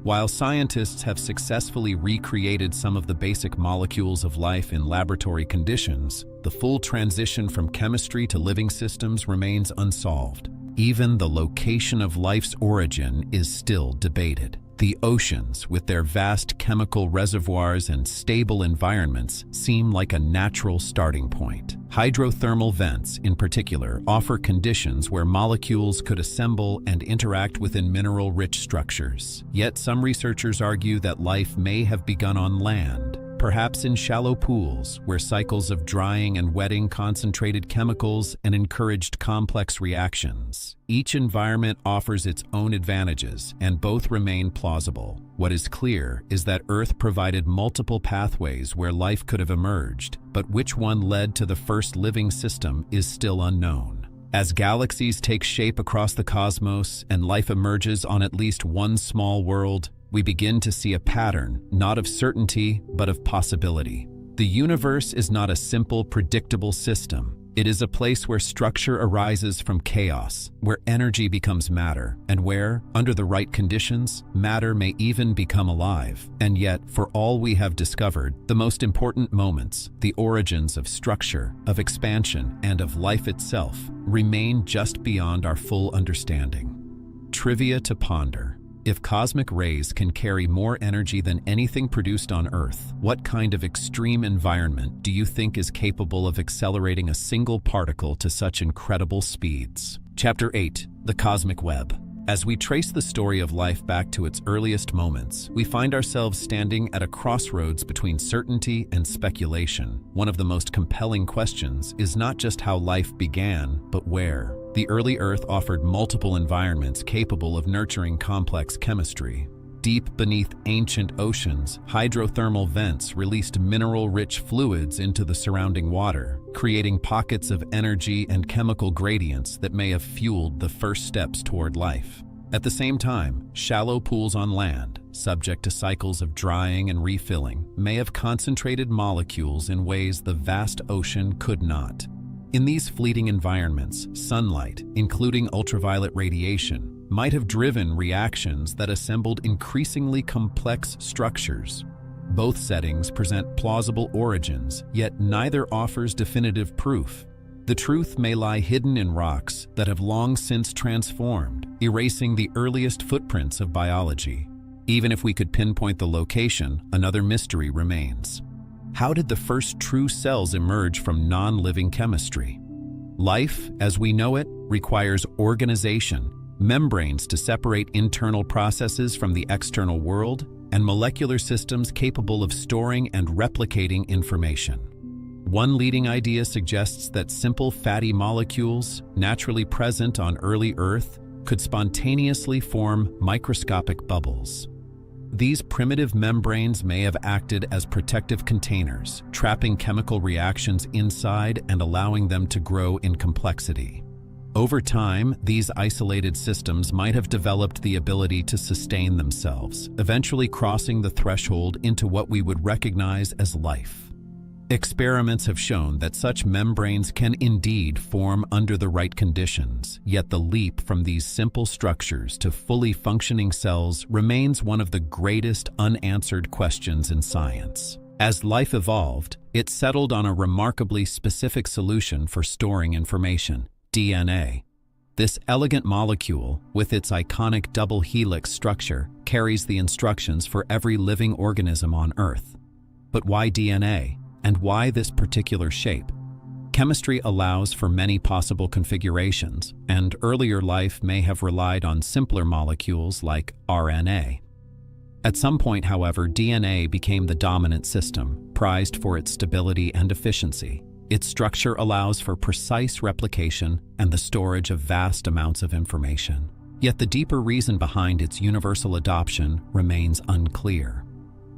While scientists have successfully recreated some of the basic molecules of life in laboratory conditions, the full transition from chemistry to living systems remains unsolved. Even the location of life's origin is still debated. The oceans, with their vast chemical reservoirs and stable environments, seem like a natural starting point. Hydrothermal vents, in particular, offer conditions where molecules could assemble and interact within mineral-rich structures. Yet some researchers argue that life may have begun on land, perhaps in shallow pools where cycles of drying and wetting concentrated chemicals and encouraged complex reactions. Each environment offers its own advantages, and both remain plausible. What is clear is that Earth provided multiple pathways where life could have emerged, but which one led to the first living system is still unknown. As galaxies take shape across the cosmos and life emerges on at least one small world, we begin to see a pattern, not of certainty, but of possibility. The universe is not a simple, predictable system. It is a place where structure arises from chaos, where energy becomes matter, and where, under the right conditions, matter may even become alive. And yet, for all we have discovered, the most important moments, the origins of structure, of expansion, and of life itself, remain just beyond our full understanding. Trivia to ponder. If cosmic rays can carry more energy than anything produced on Earth, what kind of extreme environment do you think is capable of accelerating a single particle to such incredible speeds? Chapter 8. The Cosmic Web. As we trace the story of life back to its earliest moments, we find ourselves standing at a crossroads between certainty and speculation. One of the most compelling questions is not just how life began, but where. The early Earth offered multiple environments capable of nurturing complex chemistry. Deep beneath ancient oceans, hydrothermal vents released mineral-rich fluids into the surrounding water, creating pockets of energy and chemical gradients that may have fueled the first steps toward life. At the same time, shallow pools on land, subject to cycles of drying and refilling, may have concentrated molecules in ways the vast ocean could not. In these fleeting environments, sunlight, including ultraviolet radiation, might have driven reactions that assembled increasingly complex structures. Both settings present plausible origins, yet neither offers definitive proof. The truth may lie hidden in rocks that have long since transformed, erasing the earliest footprints of biology. Even if we could pinpoint the location, another mystery remains. How did the first true cells emerge from non-living chemistry? Life, as we know it, requires organization, membranes to separate internal processes from the external world, and molecular systems capable of storing and replicating information. One leading idea suggests that simple fatty molecules, naturally present on early Earth, could spontaneously form microscopic bubbles. These primitive membranes may have acted as protective containers, trapping chemical reactions inside and allowing them to grow in complexity. Over time, these isolated systems might have developed the ability to sustain themselves, eventually crossing the threshold into what we would recognize as life. Experiments have shown that such membranes can indeed form under the right conditions, yet the leap from these simple structures to fully functioning cells remains one of the greatest unanswered questions in science. As life evolved, it settled on a remarkably specific solution for storing information: DNA. This elegant molecule, with its iconic double helix structure, carries the instructions for every living organism on Earth. But why DNA? And why this particular shape? Chemistry allows for many possible configurations, and earlier life may have relied on simpler molecules like RNA. At some point, however, DNA became the dominant system, prized for its stability and efficiency. Its structure allows for precise replication and the storage of vast amounts of information. Yet the deeper reason behind its universal adoption remains unclear.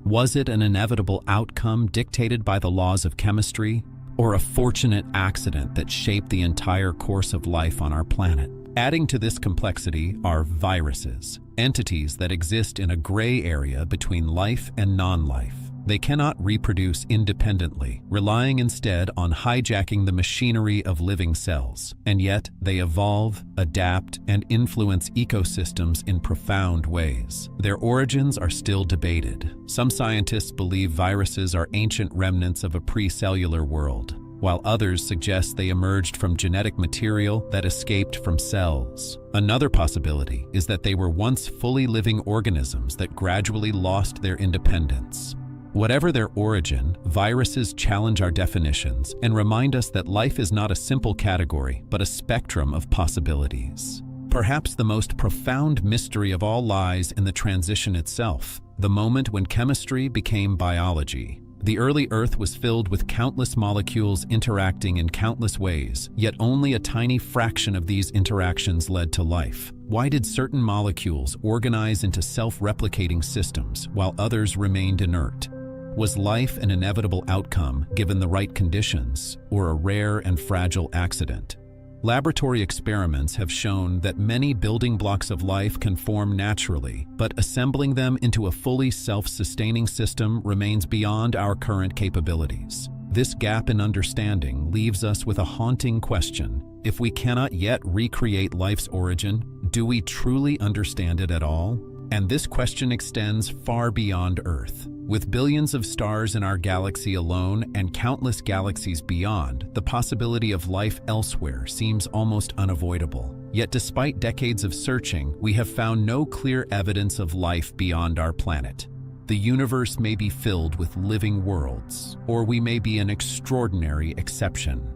Was it an inevitable outcome dictated by the laws of chemistry, or a fortunate accident that shaped the entire course of life on our planet? Adding to this complexity are viruses, entities that exist in a gray area between life and non-life. They cannot reproduce independently, relying instead on hijacking the machinery of living cells. And yet, they evolve, adapt, and influence ecosystems in profound ways. Their origins are still debated. Some scientists believe viruses are ancient remnants of a pre-cellular world, while others suggest they emerged from genetic material that escaped from cells. Another possibility is that they were once fully living organisms that gradually lost their independence. Whatever their origin, viruses challenge our definitions and remind us that life is not a simple category, but a spectrum of possibilities. Perhaps the most profound mystery of all lies in the transition itself, the moment when chemistry became biology. The early Earth was filled with countless molecules interacting in countless ways, yet only a tiny fraction of these interactions led to life. Why did certain molecules organize into self-replicating systems while others remained inert? Was life an inevitable outcome given the right conditions, or a rare and fragile accident? Laboratory experiments have shown that many building blocks of life can form naturally, but assembling them into a fully self-sustaining system remains beyond our current capabilities. This gap in understanding leaves us with a haunting question. If we cannot yet recreate life's origin, do we truly understand it at all? And this question extends far beyond Earth. With billions of stars in our galaxy alone and countless galaxies beyond, the possibility of life elsewhere seems almost unavoidable. Yet despite decades of searching, we have found no clear evidence of life beyond our planet. The universe may be filled with living worlds, or we may be an extraordinary exception.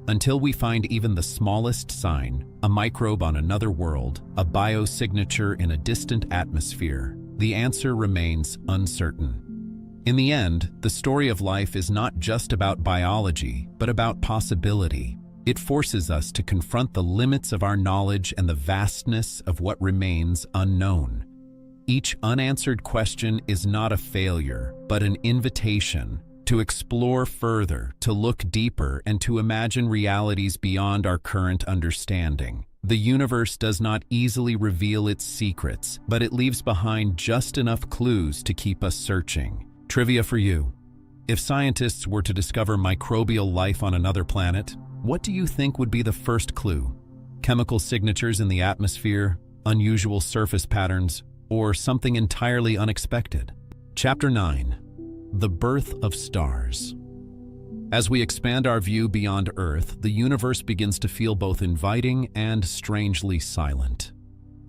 Until we find even the smallest sign, a microbe on another world, a biosignature in a distant atmosphere, the answer remains uncertain. In the end, the story of life is not just about biology, but about possibility. It forces us to confront the limits of our knowledge and the vastness of what remains unknown. Each unanswered question is not a failure, but an invitation to explore further, to look deeper, and to imagine realities beyond our current understanding. The universe does not easily reveal its secrets, but it leaves behind just enough clues to keep us searching. Trivia for you. If scientists were to discover microbial life on another planet, what do you think would be the first clue? Chemical signatures in the atmosphere, unusual surface patterns, or something entirely unexpected? Chapter 9. The Birth of Stars. As we expand our view beyond Earth, the universe begins to feel both inviting and strangely silent.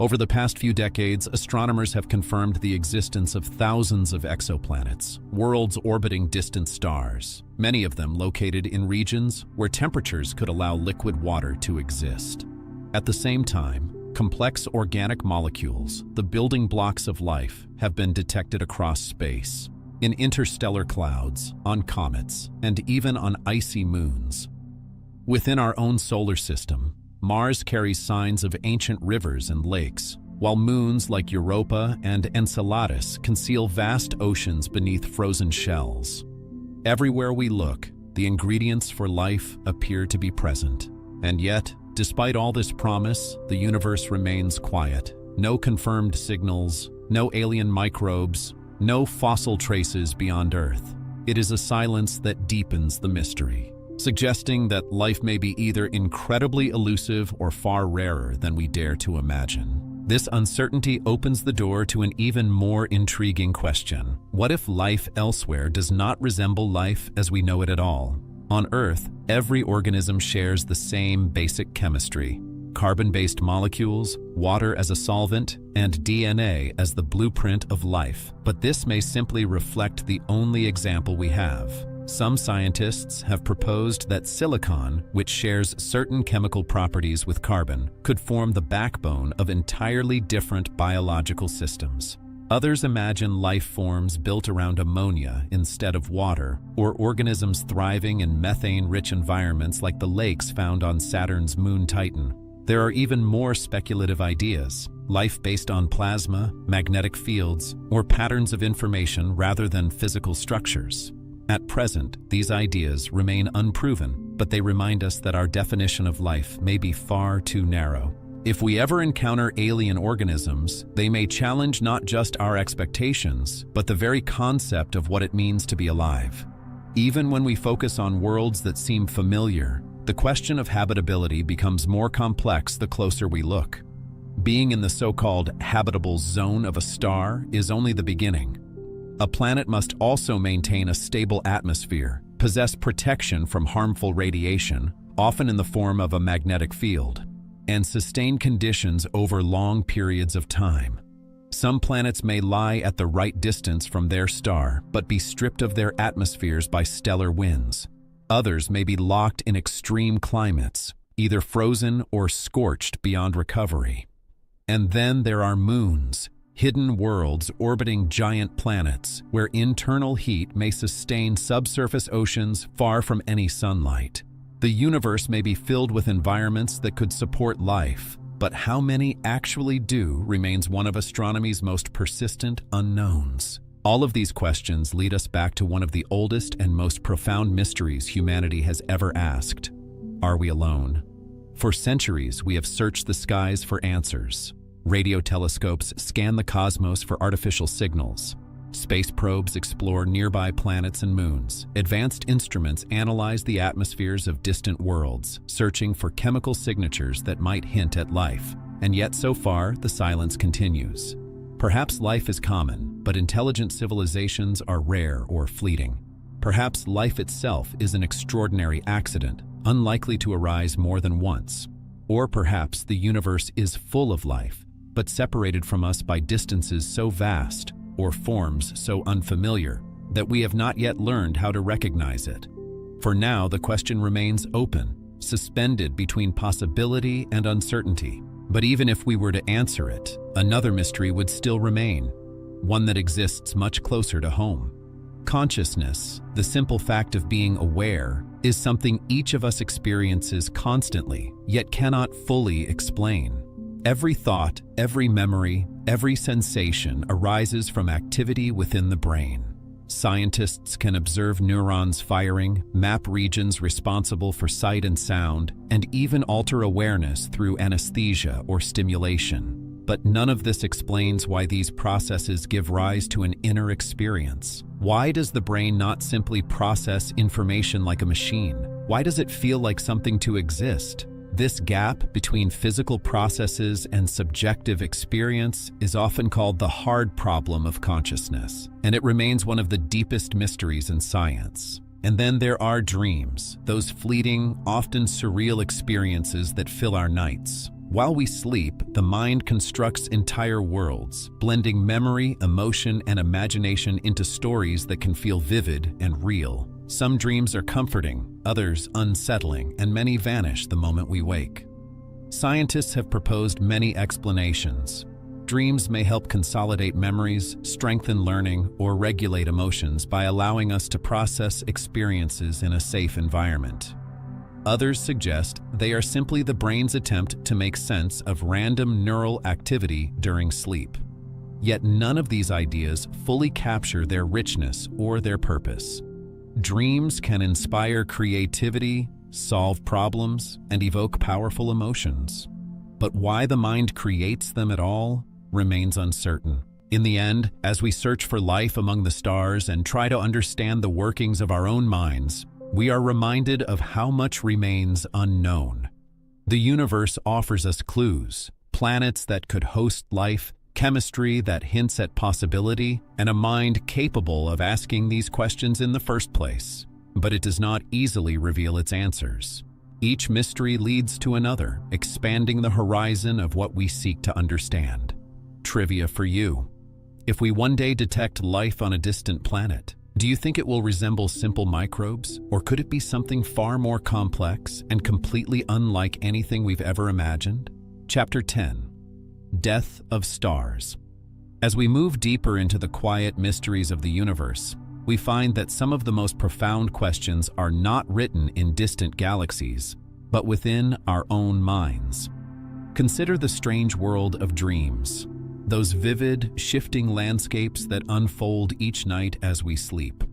Over the past few decades, astronomers have confirmed the existence of thousands of exoplanets, worlds orbiting distant stars, many of them located in regions where temperatures could allow liquid water to exist. At the same time, Complex organic molecules, the building blocks of life, have been detected across space, in interstellar clouds, on comets, and even on icy moons. Within our own solar system, Mars carries signs of ancient rivers and lakes, while moons like Europa and Enceladus conceal vast oceans beneath frozen shells. Everywhere we look, the ingredients for life appear to be present. And yet, despite all this promise, the universe remains quiet. No confirmed signals, no alien microbes, no fossil traces beyond Earth. It is a silence that deepens the mystery, suggesting that life may be either incredibly elusive or far rarer than we dare to imagine. This uncertainty opens the door to an even more intriguing question. What if life elsewhere does not resemble life as we know it at all? On Earth, every organism shares the same basic chemistry: carbon-based molecules, water as a solvent, and DNA as the blueprint of life. But this may simply reflect the only example we have. Some scientists have proposed that silicon, which shares certain chemical properties with carbon, could form the backbone of entirely different biological systems. Others imagine life forms built around ammonia instead of water, or organisms thriving in methane-rich environments like the lakes found on Saturn's moon Titan. There are even more speculative ideas: life based on plasma, magnetic fields, or patterns of information rather than physical structures. At present, these ideas remain unproven, but they remind us that our definition of life may be far too narrow. If we ever encounter alien organisms, they may challenge not just our expectations, but the very concept of what it means to be alive. Even when we focus on worlds that seem familiar, the question of habitability becomes more complex the closer we look. Being in the so-called habitable zone of a star is only the beginning. A planet must also maintain a stable atmosphere, possess protection from harmful radiation, often in the form of a magnetic field, and sustain conditions over long periods of time. Some planets may lie at the right distance from their star, but be stripped of their atmospheres by stellar winds. Others may be locked in extreme climates, either frozen or scorched beyond recovery. And then there are moons, hidden worlds orbiting giant planets, where internal heat may sustain subsurface oceans far from any sunlight. The universe may be filled with environments that could support life, but how many actually do remains one of astronomy's most persistent unknowns. All of these questions lead us back to one of the oldest and most profound mysteries humanity has ever asked: are we alone? For centuries, we have searched the skies for answers. Radio telescopes scan the cosmos for artificial signals. Space probes explore nearby planets and moons. Advanced instruments analyze the atmospheres of distant worlds, searching for chemical signatures that might hint at life. And yet, so far, the silence continues. Perhaps life is common, but intelligent civilizations are rare or fleeting. Perhaps life itself is an extraordinary accident, unlikely to arise more than once. Or perhaps the universe is full of life, but separated from us by distances so vast, or forms so unfamiliar, that we have not yet learned how to recognize it. For now, the question remains open, suspended between possibility and uncertainty. But even if we were to answer it, another mystery would still remain, one that exists much closer to home. Consciousness, the simple fact of being aware, is something each of us experiences constantly, yet cannot fully explain. Every thought, every memory, every sensation arises from activity within the brain. Scientists can observe neurons firing, map regions responsible for sight and sound, and even alter awareness through anesthesia or stimulation. But none of this explains why these processes give rise to an inner experience. Why does the brain not simply process information like a machine? Why does it feel like something to exist? This gap between physical processes and subjective experience is often called the hard problem of consciousness, and it remains one of the deepest mysteries in science. And then there are dreams, those fleeting, often surreal experiences that fill our nights. While we sleep, the mind constructs entire worlds, blending memory, emotion, and imagination into stories that can feel vivid and real. Some dreams are comforting, others unsettling, and many vanish the moment we wake. Scientists have proposed many explanations. Dreams may help consolidate memories, strengthen learning, or regulate emotions by allowing us to process experiences in a safe environment. Others suggest they are simply the brain's attempt to make sense of random neural activity during sleep. Yet none of these ideas fully capture their richness or their purpose. Dreams can inspire creativity, solve problems, and evoke powerful emotions. But why the mind creates them at all remains uncertain. In the end, as we search for life among the stars and try to understand the workings of our own minds, we are reminded of how much remains unknown. The universe offers us clues, planets that could host life, chemistry that hints at possibility, and a mind capable of asking these questions in the first place. But it does not easily reveal its answers. Each mystery leads to another, expanding the horizon of what we seek to understand. Trivia for you. If we one day detect life on a distant planet, do you think it will resemble simple microbes, or could it be something far more complex and completely unlike anything we've ever imagined? Chapter 10. Death of Stars. As we move deeper into the quiet mysteries of the universe, we find that some of the most profound questions are not written in distant galaxies, but within our own minds. Consider the strange world of dreams, those vivid, shifting landscapes that unfold each night as we sleep.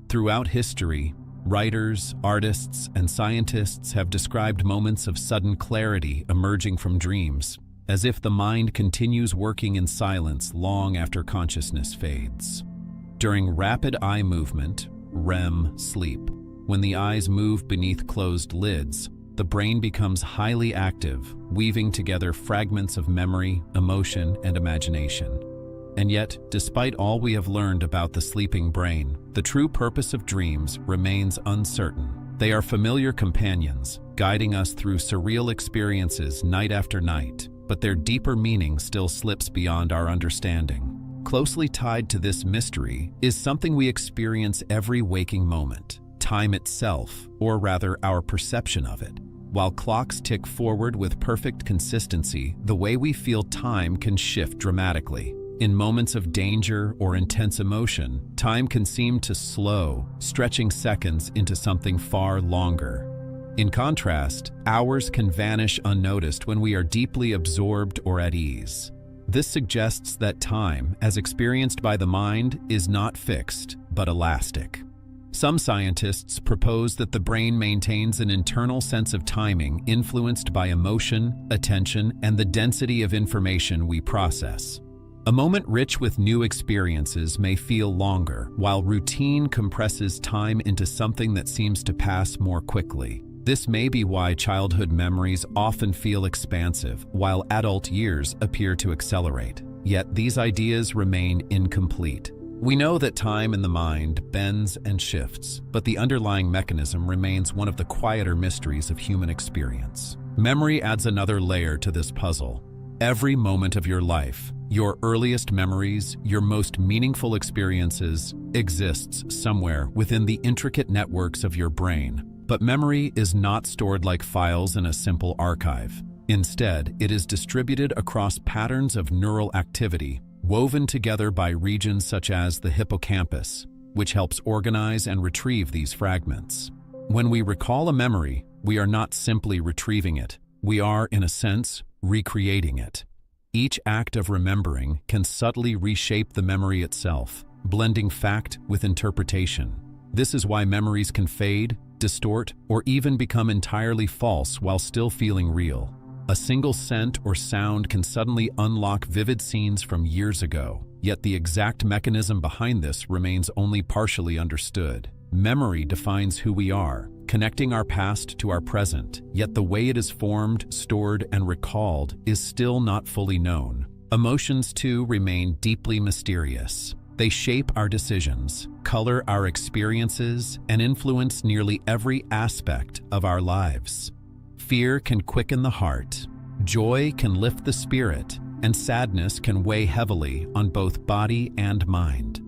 Throughout history, writers, artists, and scientists have described moments of sudden clarity emerging from dreams, as if the mind continues working in silence long after consciousness fades. During rapid eye movement, REM sleep, when the eyes move beneath closed lids, the brain becomes highly active, weaving together fragments of memory, emotion, and imagination. And yet, despite all we have learned about the sleeping brain, the true purpose of dreams remains uncertain. They are familiar companions, guiding us through surreal experiences night after night, but their deeper meaning still slips beyond our understanding. Closely tied to this mystery is something we experience every waking moment: time itself, or rather our perception of it. While clocks tick forward with perfect consistency, the way we feel time can shift dramatically. In moments of danger or intense emotion, time can seem to slow, stretching seconds into something far longer. In contrast, hours can vanish unnoticed when we are deeply absorbed or at ease. This suggests that time, as experienced by the mind, is not fixed, but elastic. Some scientists propose that the brain maintains an internal sense of timing influenced by emotion, attention, and the density of information we process. A moment rich with new experiences may feel longer, while routine compresses time into something that seems to pass more quickly. This may be why childhood memories often feel expansive, while adult years appear to accelerate. Yet these ideas remain incomplete. We know that time in the mind bends and shifts, but the underlying mechanism remains one of the quieter mysteries of human experience. Memory adds another layer to this puzzle. Every moment of your life, your earliest memories, your most meaningful experiences, exists somewhere within the intricate networks of your brain. But memory is not stored like files in a simple archive. Instead, it is distributed across patterns of neural activity, woven together by regions such as the hippocampus, which helps organize and retrieve these fragments. When we recall a memory, we are not simply retrieving it. We are, in a sense, recreating it. Each act of remembering can subtly reshape the memory itself, blending fact with interpretation. This is why memories can fade, distort, or even become entirely false while still feeling real. A single scent or sound can suddenly unlock vivid scenes from years ago, yet the exact mechanism behind this remains only partially understood. Memory defines who we are, connecting our past to our present, yet the way it is formed, stored, and recalled is still not fully known. Emotions, too, remain deeply mysterious. They shape our decisions, color our experiences, and influence nearly every aspect of our lives. Fear can quicken the heart, joy can lift the spirit, and sadness can weigh heavily on both body and mind.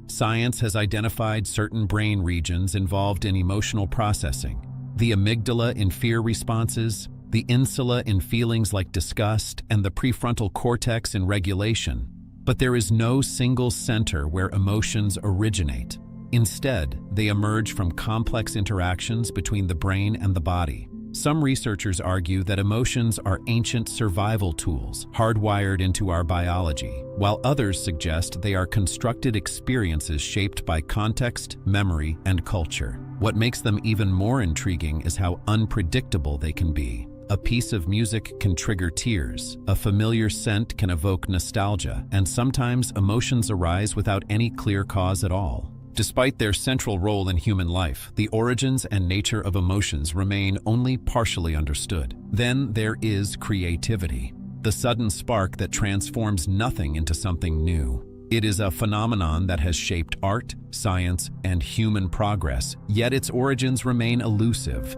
Science has identified certain brain regions involved in emotional processing: the amygdala in fear responses, the insula in feelings like disgust, and the prefrontal cortex in regulation. But there is no single center where emotions originate. Instead, they emerge from complex interactions between the brain and the body. Some researchers argue that emotions are ancient survival tools, hardwired into our biology, while others suggest they are constructed experiences shaped by context, memory, and culture. What makes them even more intriguing is how unpredictable they can be. A piece of music can trigger tears, a familiar scent can evoke nostalgia, and sometimes emotions arise without any clear cause at all. Despite their central role in human life, the origins and nature of emotions remain only partially understood. Then there is creativity, the sudden spark that transforms nothing into something new. It is a phenomenon that has shaped art, science, and human progress, yet its origins remain elusive.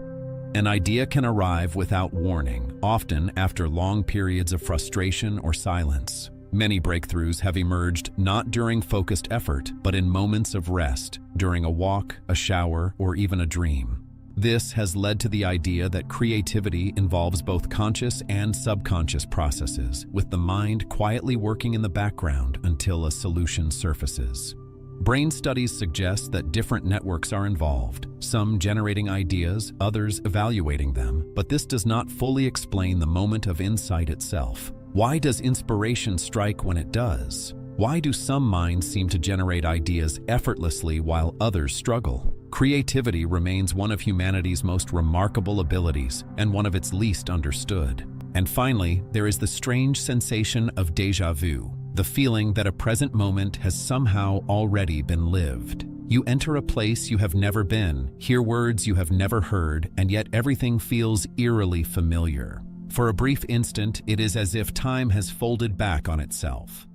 An idea can arrive without warning, often after long periods of frustration or silence. Many breakthroughs have emerged not during focused effort, but in moments of rest, during a walk, a shower, or even a dream. This has led to the idea that creativity involves both conscious and subconscious processes, with the mind quietly working in the background until a solution surfaces. Brain studies suggest that different networks are involved, some generating ideas, others evaluating them, but this does not fully explain the moment of insight itself. Why does inspiration strike when it does? Why do some minds seem to generate ideas effortlessly while others struggle? Creativity remains one of humanity's most remarkable abilities and one of its least understood. And finally, there is the strange sensation of déjà vu, the feeling that a present moment has somehow already been lived. You enter a place you have never been, hear words you have never heard, and yet everything feels eerily familiar. For a brief instant, it is as if time has folded back on itself.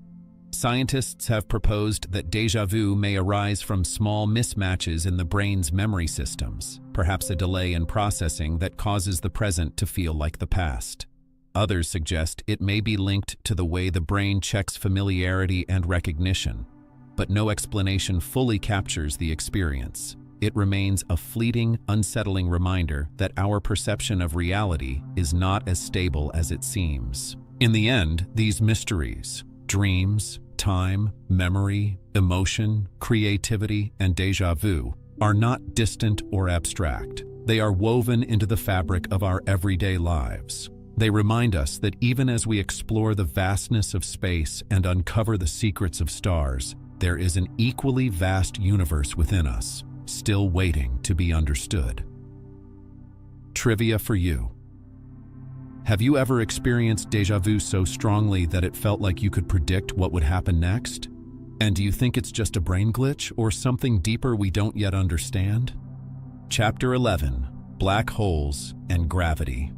Scientists have proposed that déjà vu may arise from small mismatches in the brain's memory systems, perhaps a delay in processing that causes the present to feel like the past. Others suggest it may be linked to the way the brain checks familiarity and recognition, but no explanation fully captures the experience. It remains a fleeting, unsettling reminder that our perception of reality is not as stable as it seems. In the end, these mysteries, dreams, time, memory, emotion, creativity, and déjà vu, are not distant or abstract. They are woven into the fabric of our everyday lives. They remind us that even as we explore the vastness of space and uncover the secrets of stars, there is an equally vast universe within us, still waiting to be understood. Trivia for you. Have you ever experienced déjà vu so strongly that it felt like you could predict what would happen next? And do you think it's just a brain glitch or something deeper we don't yet understand? Chapter 11: Black Holes and Gravity.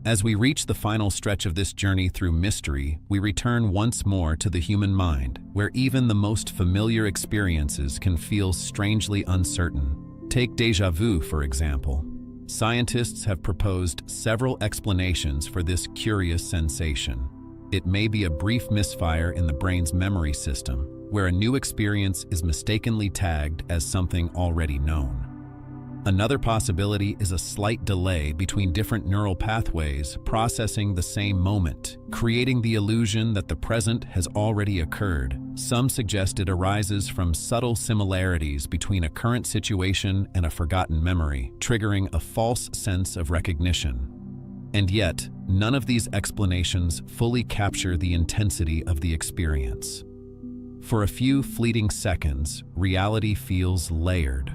As we reach the final stretch of this journey through mystery, we return once more to the human mind, where even the most familiar experiences can feel strangely uncertain. Take déjà vu, for example. Scientists have proposed several explanations for this curious sensation. It may be a brief misfire in the brain's memory system, where a new experience is mistakenly tagged as something already known. Another possibility is a slight delay between different neural pathways processing the same moment, creating the illusion that the present has already occurred. Some suggest it arises from subtle similarities between a current situation and a forgotten memory, triggering a false sense of recognition. And yet, none of these explanations fully capture the intensity of the experience. For a few fleeting seconds, reality feels layered,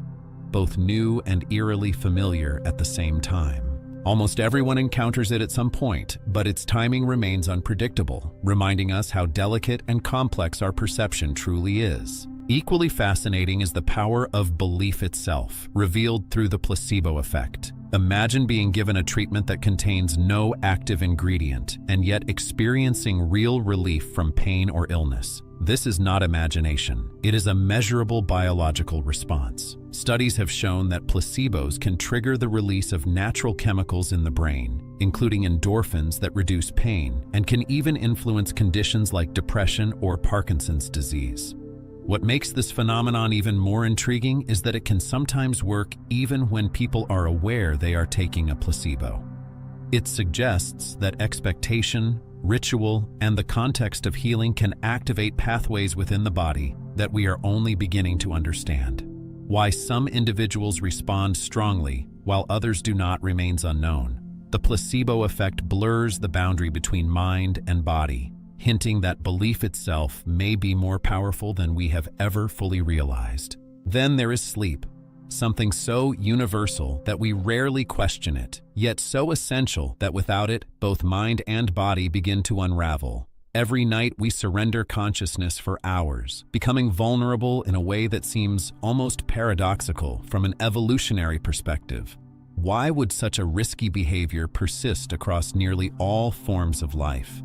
both new and eerily familiar at the same time. Almost everyone encounters it at some point, but its timing remains unpredictable, reminding us how delicate and complex our perception truly is. Equally fascinating is the power of belief itself, revealed through the placebo effect. Imagine being given a treatment that contains no active ingredient, and yet experiencing real relief from pain or illness. This is not imagination. It is a measurable biological response. Studies have shown that placebos can trigger the release of natural chemicals in the brain, including endorphins that reduce pain, and can even influence conditions like depression or Parkinson's disease. What makes this phenomenon even more intriguing is that it can sometimes work even when people are aware they are taking a placebo. It suggests that expectation, ritual, and the context of healing can activate pathways within the body that we are only beginning to understand. Why some individuals respond strongly while others do not remains unknown. The placebo effect blurs the boundary between mind and body, hinting that belief itself may be more powerful than we have ever fully realized. Then there is sleep, something so universal that we rarely question it, yet so essential that without it, both mind and body begin to unravel. Every night we surrender consciousness for hours, becoming vulnerable in a way that seems almost paradoxical from an evolutionary perspective. Why would such a risky behavior persist across nearly all forms of life?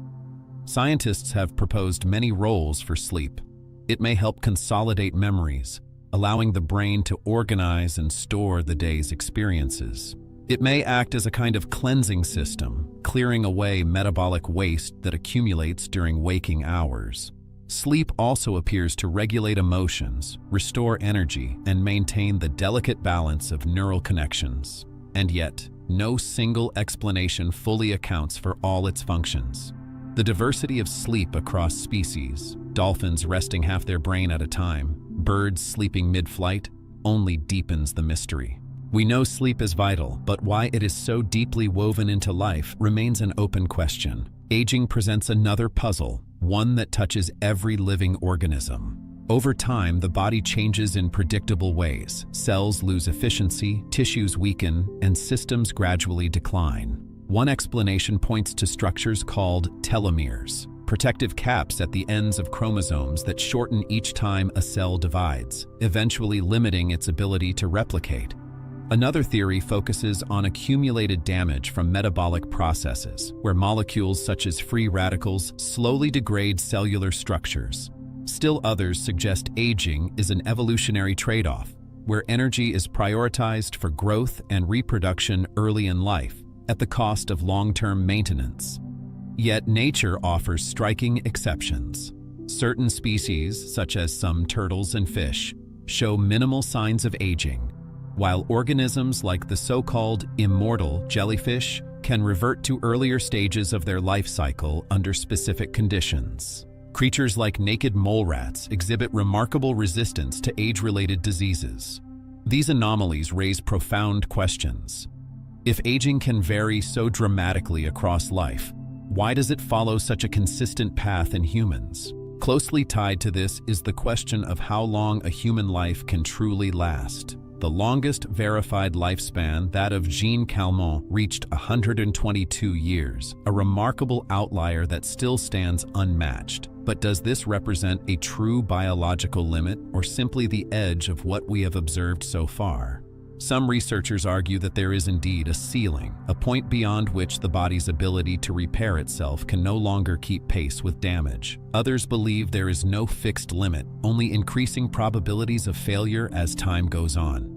Scientists have proposed many roles for sleep. It may help consolidate memories, allowing the brain to organize and store the day's experiences. It may act as a kind of cleansing system, clearing away metabolic waste that accumulates during waking hours. Sleep also appears to regulate emotions, restore energy, and maintain the delicate balance of neural connections. And yet, no single explanation fully accounts for all its functions. The diversity of sleep across species, dolphins resting half their brain at a time, birds sleeping mid-flight, only deepens the mystery. We know sleep is vital, but why it is so deeply woven into life remains an open question. Aging presents another puzzle, one that touches every living organism. Over time, the body changes in predictable ways. Cells lose efficiency, tissues weaken, and systems gradually decline. One explanation points to structures called telomeres, protective caps at the ends of chromosomes that shorten each time a cell divides, eventually limiting its ability to replicate. Another theory focuses on accumulated damage from metabolic processes, where molecules such as free radicals slowly degrade cellular structures. Still others suggest aging is an evolutionary trade-off, where energy is prioritized for growth and reproduction early in life, at the cost of long-term maintenance. Yet nature offers striking exceptions. Certain species, such as some turtles and fish, show minimal signs of aging, while organisms like the so-called immortal jellyfish can revert to earlier stages of their life cycle under specific conditions. Creatures like naked mole rats exhibit remarkable resistance to age-related diseases. These anomalies raise profound questions. If aging can vary so dramatically across life, why does it follow such a consistent path in humans? Closely tied to this is the question of how long a human life can truly last. The longest verified lifespan, that of Jean Calment, reached 122 years, a remarkable outlier that still stands unmatched. But does this represent a true biological limit or simply the edge of what we have observed so far? Some researchers argue that there is indeed a ceiling, a point beyond which the body's ability to repair itself can no longer keep pace with damage. Others believe there is no fixed limit, only increasing probabilities of failure as time goes on.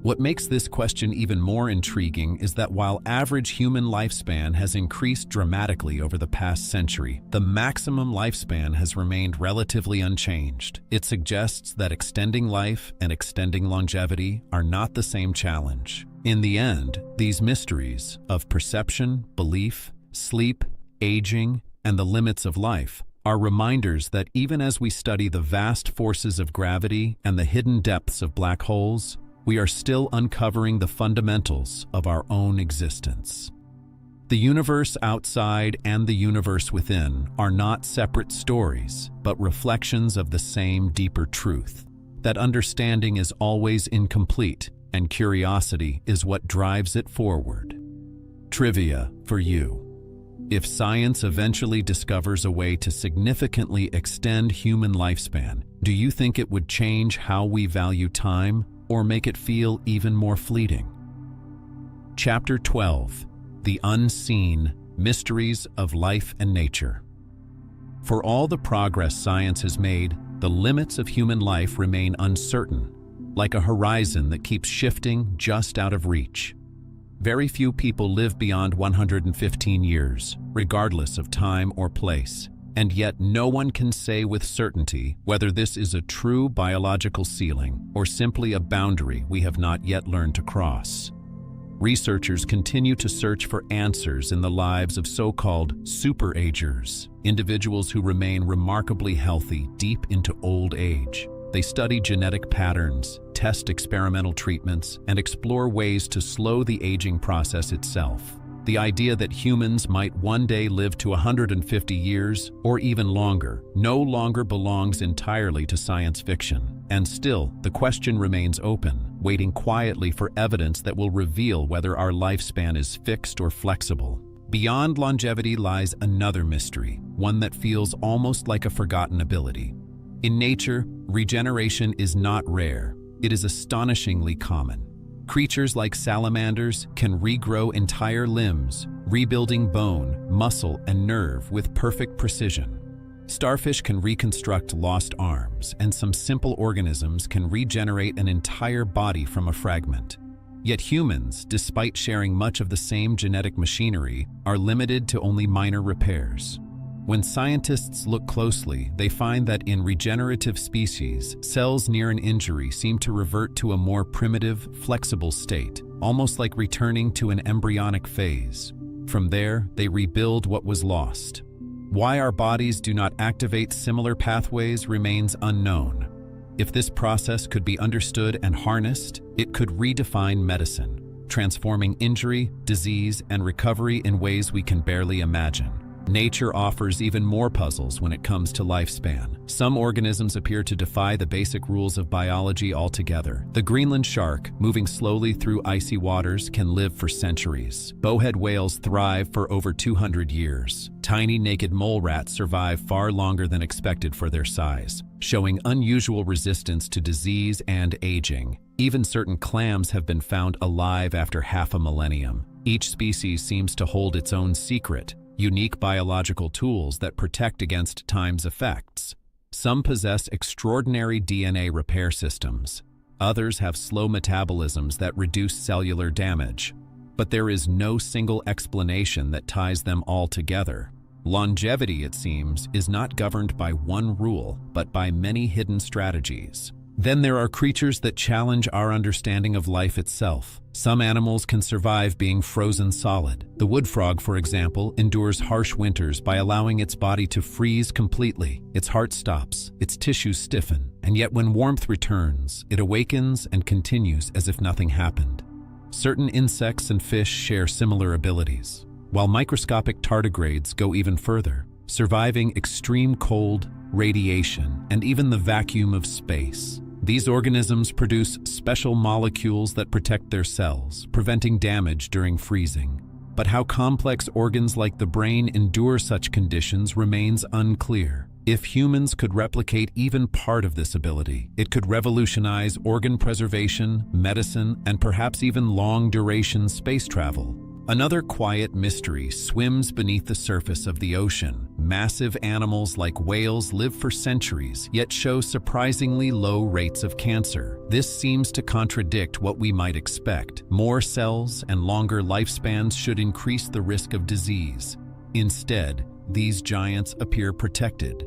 What makes this question even more intriguing is that while average human lifespan has increased dramatically over the past century, the maximum lifespan has remained relatively unchanged. It suggests that extending life and extending longevity are not the same challenge. In the end, these mysteries of perception, belief, sleep, aging, and the limits of life are reminders that even as we study the vast forces of gravity and the hidden depths of black holes, we are still uncovering the fundamentals of our own existence. The universe outside and the universe within are not separate stories, but reflections of the same deeper truth, that understanding is always incomplete, and curiosity is what drives it forward. Trivia for you. If science eventually discovers a way to significantly extend human lifespan, do you think it would change how we value time, or make it feel even more fleeting? Chapter 12. The Unseen Mysteries of Life and Nature. For all the progress science has made, the limits of human life remain uncertain, like a horizon that keeps shifting just out of reach. Very few people live beyond 115 years, regardless of time or place. And yet no one can say with certainty whether this is a true biological ceiling or simply a boundary we have not yet learned to cross. researchers continue to search for answers in the lives of so-called superagers, individuals who remain remarkably healthy deep into old age. They study genetic patterns, test experimental treatments, and explore ways to slow the aging process itself. The idea that humans might one day live to 150 years or even longer no longer belongs entirely to science fiction. And still, the question remains open, waiting quietly for evidence that will reveal whether our lifespan is fixed or flexible. Beyond longevity lies another mystery, one that feels almost like a forgotten ability. In nature, regeneration is not rare. It is astonishingly common. Creatures like salamanders can regrow entire limbs, rebuilding bone, muscle, and nerve with perfect precision. Starfish can reconstruct lost arms, and some simple organisms can regenerate an entire body from a fragment. Yet humans, despite sharing much of the same genetic machinery, are limited to only minor repairs. When scientists look closely, they find that in regenerative species, cells near an injury seem to revert to a more primitive, flexible state, almost like returning to an embryonic phase. From there, they rebuild what was lost. Why our bodies do not activate similar pathways remains unknown. If this process could be understood and harnessed, it could redefine medicine, transforming injury, disease, and recovery in ways we can barely imagine. Nature offers even more puzzles when it comes to lifespan. Some organisms appear to defy the basic rules of biology altogether. The Greenland shark, moving slowly through icy waters, can live for centuries. Bowhead whales thrive for over 200 years. Tiny naked mole rats survive far longer than expected for their size, showing unusual resistance to disease and aging. Even certain clams have been found alive after half a millennium. Each species seems to hold its own secret, unique biological tools that protect against time's effects. Some possess extraordinary DNA repair systems. Others have slow metabolisms that reduce cellular damage. But there is no single explanation that ties them all together. Longevity, it seems, is not governed by one rule, but by many hidden strategies. Then there are creatures that challenge our understanding of life itself. Some animals can survive being frozen solid. The wood frog, for example, endures harsh winters by allowing its body to freeze completely. Its heart stops, its tissues stiffen, and yet when warmth returns, it awakens and continues as if nothing happened. Certain insects and fish share similar abilities, while microscopic tardigrades go even further, surviving extreme cold, radiation, and even the vacuum of space. These organisms produce special molecules that protect their cells, preventing damage during freezing. But how complex organs like the brain endure such conditions remains unclear. If humans could replicate even part of this ability, it could revolutionize organ preservation, medicine, and perhaps even long-duration space travel. Another quiet mystery swims beneath the surface of the ocean. Massive animals like whales live for centuries, yet show surprisingly low rates of cancer. This seems to contradict what we might expect. More cells and longer lifespans should increase the risk of disease. Instead, these giants appear protected.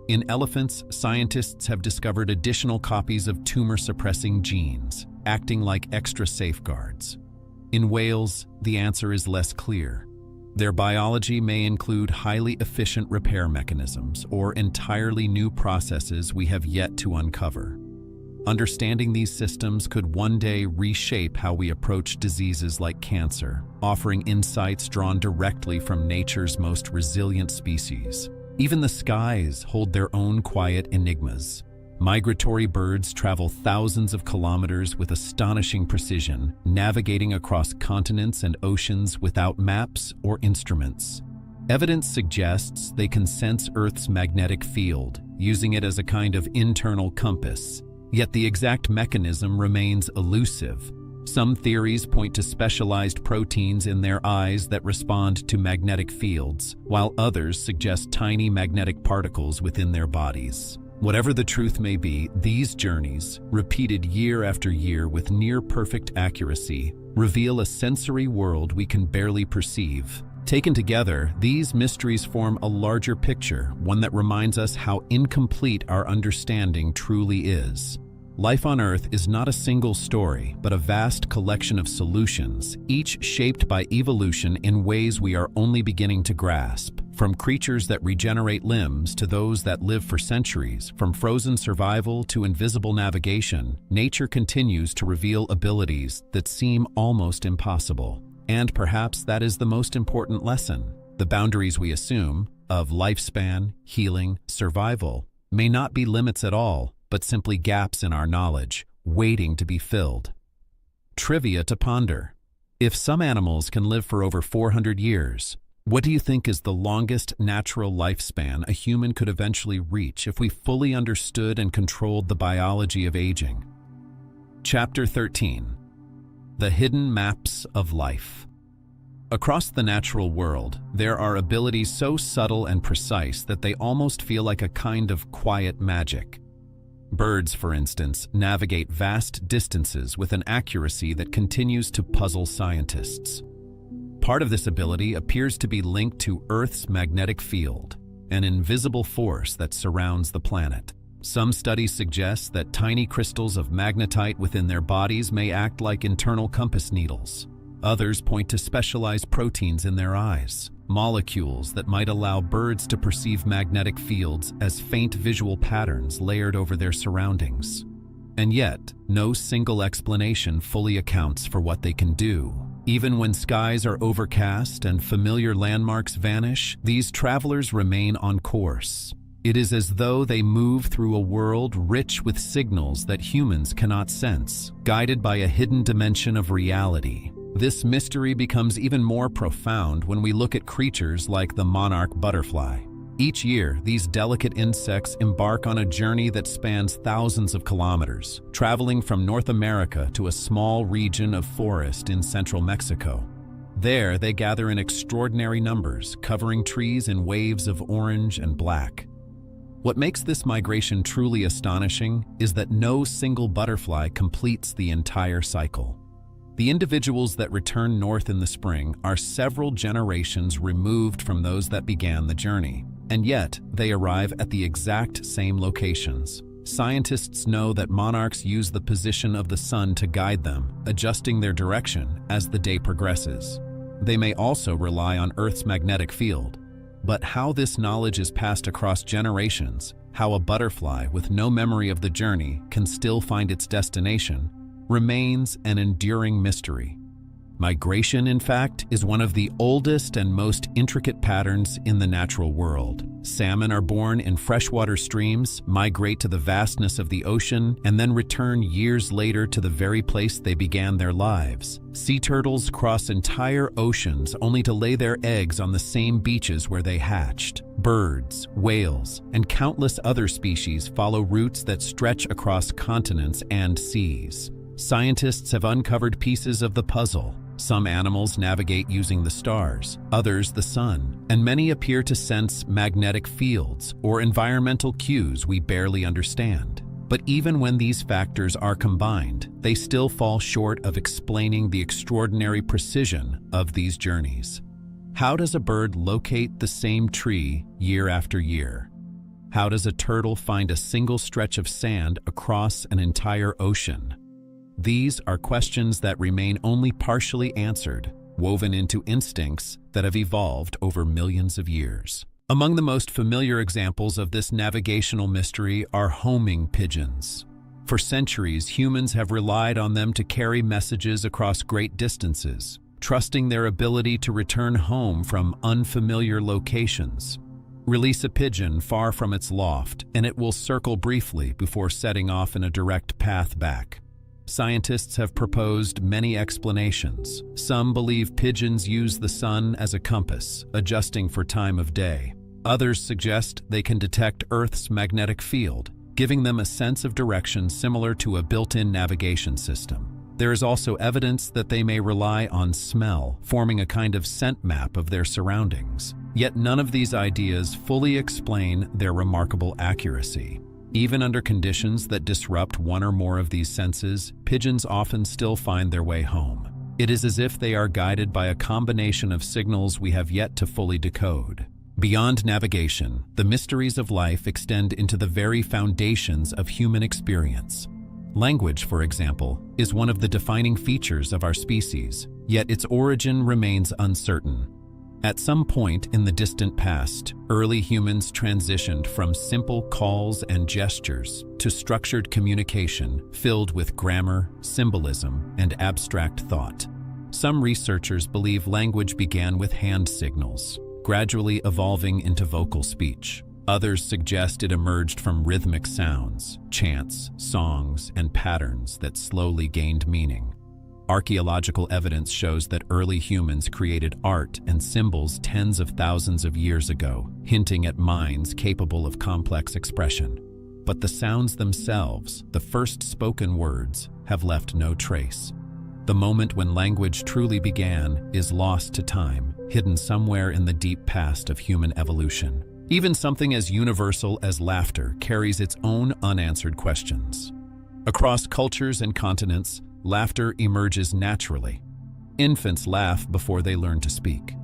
In elephants, scientists have discovered additional copies of tumor-suppressing genes, acting like extra safeguards. In whales, the answer is less clear. Their biology may include highly efficient repair mechanisms or entirely new processes we have yet to uncover. Understanding these systems could one day reshape how we approach diseases like cancer, offering insights drawn directly from nature's most resilient species. Even the skies hold their own quiet enigmas. Migratory birds travel thousands of kilometers with astonishing precision, navigating across continents and oceans without maps or instruments. Evidence suggests they can sense Earth's magnetic field, using it as a kind of internal compass. Yet the exact mechanism remains elusive. Some theories point to specialized proteins in their eyes that respond to magnetic fields, while others suggest tiny magnetic particles within their bodies. Whatever the truth may be, these journeys, repeated year after year with near-perfect accuracy, reveal a sensory world we can barely perceive. Taken together, these mysteries form a larger picture, one that reminds us how incomplete our understanding truly is. Life on Earth is not a single story, but a vast collection of solutions, each shaped by evolution in ways we are only beginning to grasp. From creatures that regenerate limbs to those that live for centuries, from frozen survival to invisible navigation, nature continues to reveal abilities that seem almost impossible. And perhaps that is the most important lesson. The boundaries we assume, of lifespan, healing, survival, may not be limits at all, but simply gaps in our knowledge, waiting to be filled. Trivia to ponder. If some animals can live for over 400 years, what do you think is the longest natural lifespan a human could eventually reach if we fully understood and controlled the biology of aging? Chapter 13. The Hidden Maps of Life. Across the natural world, there are abilities so subtle and precise that they almost feel like a kind of quiet magic. Birds, for instance, navigate vast distances with an accuracy that continues to puzzle scientists. Part of this ability appears to be linked to Earth's magnetic field, an invisible force that surrounds the planet. Some studies suggest that tiny crystals of magnetite within their bodies may act like internal compass needles. Others point to specialized proteins in their eyes, molecules that might allow birds to perceive magnetic fields as faint visual patterns layered over their surroundings. And yet, no single explanation fully accounts for what they can do. Even when skies are overcast and familiar landmarks vanish, these travelers remain on course. It is as though they move through a world rich with signals that humans cannot sense, guided by a hidden dimension of reality. This mystery becomes even more profound when we look at creatures like the monarch butterfly. Each year, these delicate insects embark on a journey that spans thousands of kilometers, traveling from North America to a small region of forest in central Mexico. There, they gather in extraordinary numbers, covering trees in waves of orange and black. What makes this migration truly astonishing is that no single butterfly completes the entire cycle. The individuals that return north in the spring are several generations removed from those that began the journey, and yet they arrive at the exact same locations. Scientists know that monarchs use the position of the sun to guide them, adjusting their direction as the day progresses. They may also rely on Earth's magnetic field. But how this knowledge is passed across generations, how a butterfly with no memory of the journey can still find its destination, remains an enduring mystery. Migration, in fact, is one of the oldest and most intricate patterns in the natural world. Salmon are born in freshwater streams, migrate to the vastness of the ocean, and then return years later to the very place they began their lives. Sea turtles cross entire oceans only to lay their eggs on the same beaches where they hatched. Birds, whales, and countless other species follow routes that stretch across continents and seas. Scientists have uncovered pieces of the puzzle. Some animals navigate using the stars, others the sun, and many appear to sense magnetic fields or environmental cues we barely understand. But even when these factors are combined, they still fall short of explaining the extraordinary precision of these journeys. How does a bird locate the same tree year after year? How does a turtle find a single stretch of sand across an entire ocean? These are questions that remain only partially answered, woven into instincts that have evolved over millions of years. Among the most familiar examples of this navigational mystery are homing pigeons. For centuries, humans have relied on them to carry messages across great distances, trusting their ability to return home from unfamiliar locations. Release a pigeon far from its loft, and it will circle briefly before setting off in a direct path back. Scientists have proposed many explanations. Some believe pigeons use the sun as a compass, adjusting for time of day. Others suggest they can detect Earth's magnetic field, giving them a sense of direction similar to a built-in navigation system. There is also evidence that they may rely on smell, forming a kind of scent map of their surroundings. Yet none of these ideas fully explain their remarkable accuracy. Even under conditions that disrupt one or more of these senses, pigeons often still find their way home. It is as if they are guided by a combination of signals we have yet to fully decode. Beyond navigation, the mysteries of life extend into the very foundations of human experience. Language, for example, is one of the defining features of our species, yet its origin remains uncertain. At some point in the distant past, early humans transitioned from simple calls and gestures to structured communication filled with grammar, symbolism, and abstract thought. Some researchers believe language began with hand signals, gradually evolving into vocal speech. Others suggest it emerged from rhythmic sounds, chants, songs, and patterns that slowly gained meaning. Archaeological evidence shows that early humans created art and symbols tens of thousands of years ago, hinting at minds capable of complex expression. But the sounds themselves, the first spoken words, have left no trace. The moment when language truly began is lost to time, hidden somewhere in the deep past of human evolution. Even something as universal as laughter carries its own unanswered questions. Across cultures and continents, laughter emerges naturally. Infants laugh before they learn to speak.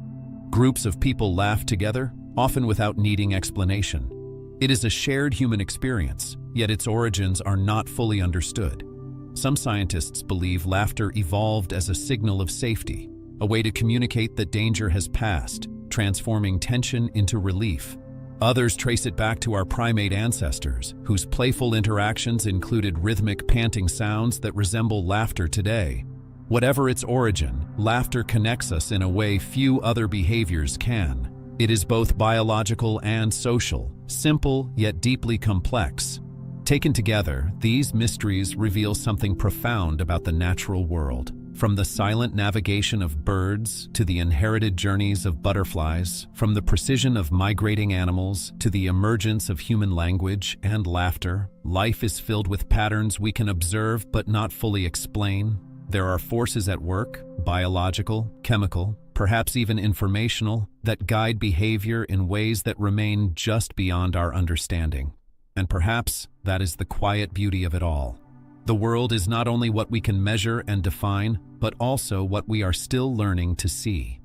Groups of people laugh together, often without needing explanation. It is a shared human experience, yet its origins are not fully understood. Some scientists believe laughter evolved as a signal of safety, a way to communicate that danger has passed, transforming tension into relief. Others trace it back to our primate ancestors, whose playful interactions included rhythmic panting sounds that resemble laughter today. Whatever its origin, laughter connects us in a way few other behaviors can. It is both biological and social, simple yet deeply complex. Taken together, these mysteries reveal something profound about the natural world. From the silent navigation of birds to the inherited journeys of butterflies, from the precision of migrating animals to the emergence of human language and laughter, life is filled with patterns we can observe but not fully explain. There are forces at work, biological, chemical, perhaps even informational, that guide behavior in ways that remain just beyond our understanding. And perhaps that is the quiet beauty of it all. The world is not only what we can measure and define, but also what we are still learning to see.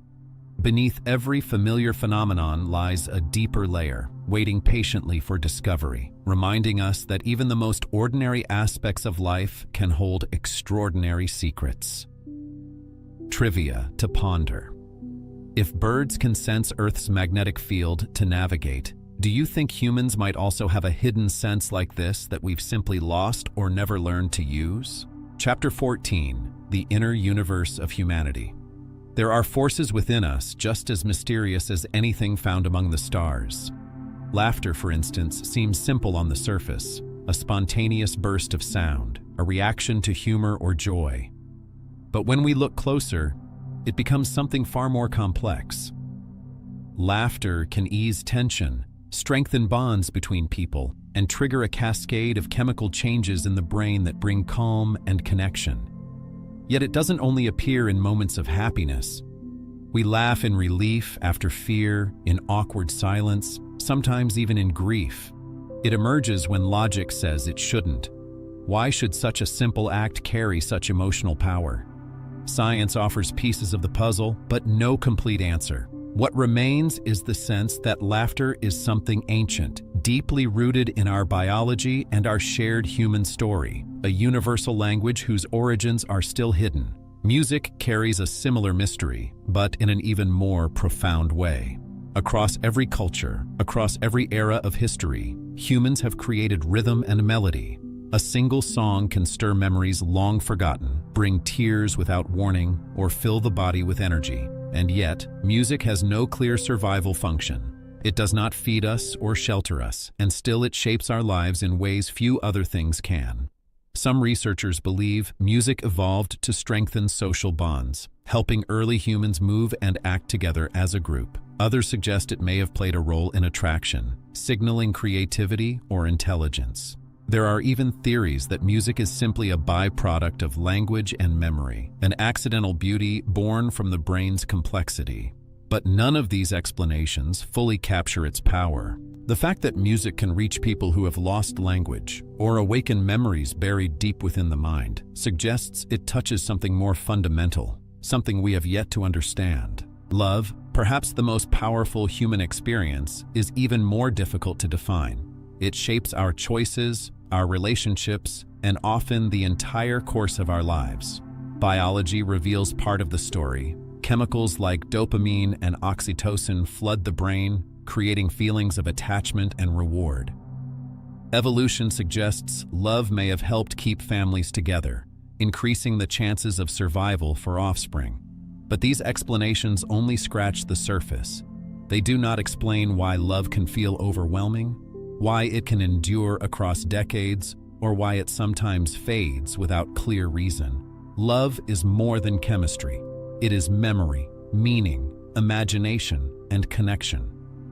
Beneath every familiar phenomenon lies a deeper layer, waiting patiently for discovery, reminding us that even the most ordinary aspects of life can hold extraordinary secrets. Trivia to ponder. If birds can sense Earth's magnetic field to navigate, do you think humans might also have a hidden sense like this that we've simply lost or never learned to use? Chapter 14, The Inner Universe of Humanity. There are forces within us just as mysterious as anything found among the stars. Laughter, for instance, seems simple on the surface, a spontaneous burst of sound, a reaction to humor or joy. But when we look closer, it becomes something far more complex. Laughter can ease tension, strengthen bonds between people, and trigger a cascade of chemical changes in the brain that bring calm and connection. Yet it doesn't only appear in moments of happiness. We laugh in relief, after fear, in awkward silence, sometimes even in grief. It emerges when logic says it shouldn't. Why should such a simple act carry such emotional power? Science offers pieces of the puzzle, but no complete answer. What remains is the sense that laughter is something ancient, deeply rooted in our biology and our shared human story, a universal language whose origins are still hidden. Music carries a similar mystery, but in an even more profound way. Across every culture, across every era of history, humans have created rhythm and melody. A single song can stir memories long forgotten, bring tears without warning, or fill the body with energy. And yet, music has no clear survival function. It does not feed us or shelter us, and still it shapes our lives in ways few other things can. Some researchers believe music evolved to strengthen social bonds, helping early humans move and act together as a group. Others suggest it may have played a role in attraction, signaling creativity or intelligence. There are even theories that music is simply a byproduct of language and memory, an accidental beauty born from the brain's complexity. But none of these explanations fully capture its power. The fact that music can reach people who have lost language or awaken memories buried deep within the mind suggests it touches something more fundamental, something we have yet to understand. Love, perhaps the most powerful human experience, is even more difficult to define. It shapes our choices, our relationships, and often the entire course of our lives. Biology reveals part of the story. Chemicals like dopamine and oxytocin flood the brain, creating feelings of attachment and reward. Evolution suggests love may have helped keep families together, increasing the chances of survival for offspring. But these explanations only scratch the surface. They do not explain why love can feel overwhelming, why it can endure across decades, or why it sometimes fades without clear reason. Love is more than chemistry. It is memory, meaning, imagination, and connection.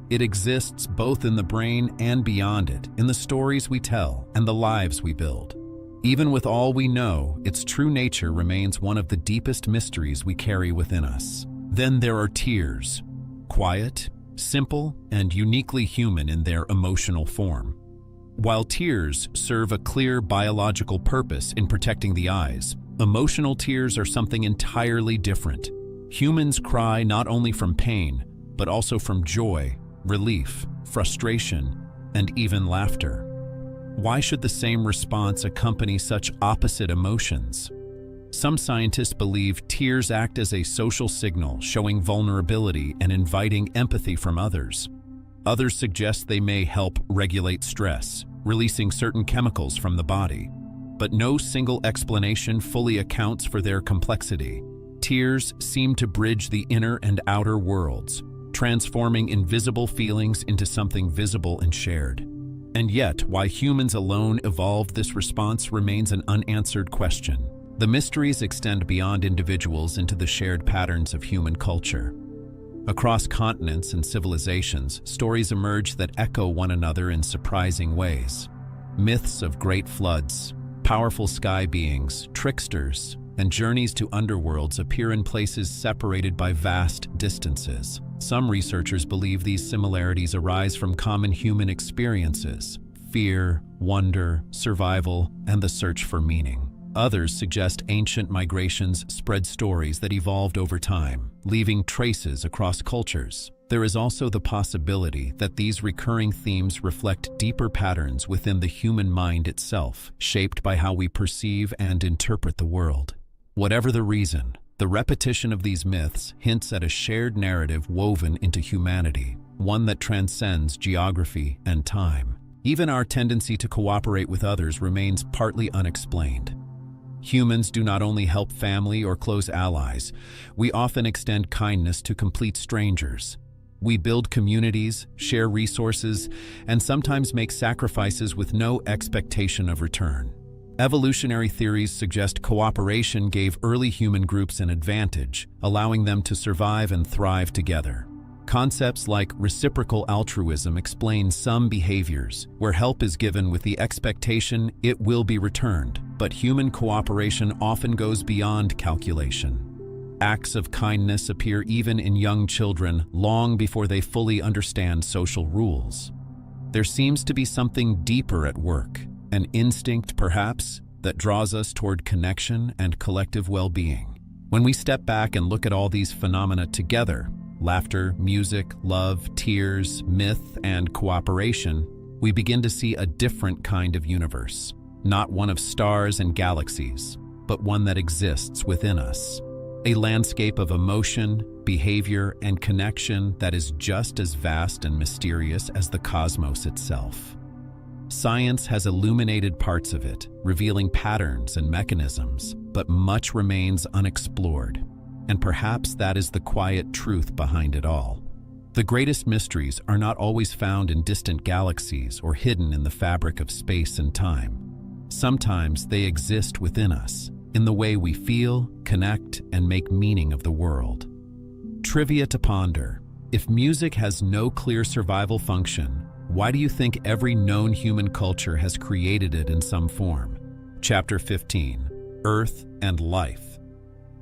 It exists both in the brain and beyond it, in the stories we tell and the lives we build. Even with all we know, its true nature remains one of the deepest mysteries we carry within us. Then there are tears. Quiet, simple, and uniquely human in their emotional form. While tears serve a clear biological purpose in protecting the eyes, emotional tears are something entirely different. Humans cry not only from pain, but also from joy, relief, frustration, and even laughter. Why should the same response accompany such opposite emotions? Some scientists believe tears act as a social signal, showing vulnerability and inviting empathy from others. Others suggest they may help regulate stress, releasing certain chemicals from the body. But no single explanation fully accounts for their complexity. Tears seem to bridge the inner and outer worlds, transforming invisible feelings into something visible and shared. And yet, why humans alone evolved this response remains an unanswered question. The mysteries extend beyond individuals into the shared patterns of human culture. Across continents and civilizations, stories emerge that echo one another in surprising ways. Myths of great floods, powerful sky beings, tricksters, and journeys to underworlds appear in places separated by vast distances. Some researchers believe these similarities arise from common human experiences: fear, wonder, survival, and the search for meaning. Others suggest ancient migrations spread stories that evolved over time, leaving traces across cultures. There is also the possibility that these recurring themes reflect deeper patterns within the human mind itself, shaped by how we perceive and interpret the world. Whatever the reason, the repetition of these myths hints at a shared narrative woven into humanity, one that transcends geography and time. Even our tendency to cooperate with others remains partly unexplained. Humans do not only help family or close allies, we often extend kindness to complete strangers. We build communities, share resources, and sometimes make sacrifices with no expectation of return. Evolutionary theories suggest cooperation gave early human groups an advantage, allowing them to survive and thrive together. Concepts like reciprocal altruism explain some behaviors, where help is given with the expectation it will be returned, but human cooperation often goes beyond calculation. Acts of kindness appear even in young children long before they fully understand social rules. There seems to be something deeper at work, an instinct, perhaps, that draws us toward connection and collective well-being. When we step back and look at all these phenomena together, laughter, music, love, tears, myth, and cooperation, we begin to see a different kind of universe. Not one of stars and galaxies, but one that exists within us. A landscape of emotion, behavior, and connection that is just as vast and mysterious as the cosmos itself. Science has illuminated parts of it, revealing patterns and mechanisms, but much remains unexplored. And perhaps that is the quiet truth behind it all. The greatest mysteries are not always found in distant galaxies or hidden in the fabric of space and time. Sometimes they exist within us, in the way we feel, connect, and make meaning of the world. Trivia to ponder: if music has no clear survival function, why do you think every known human culture has created it in some form? Chapter 15: Earth and Life.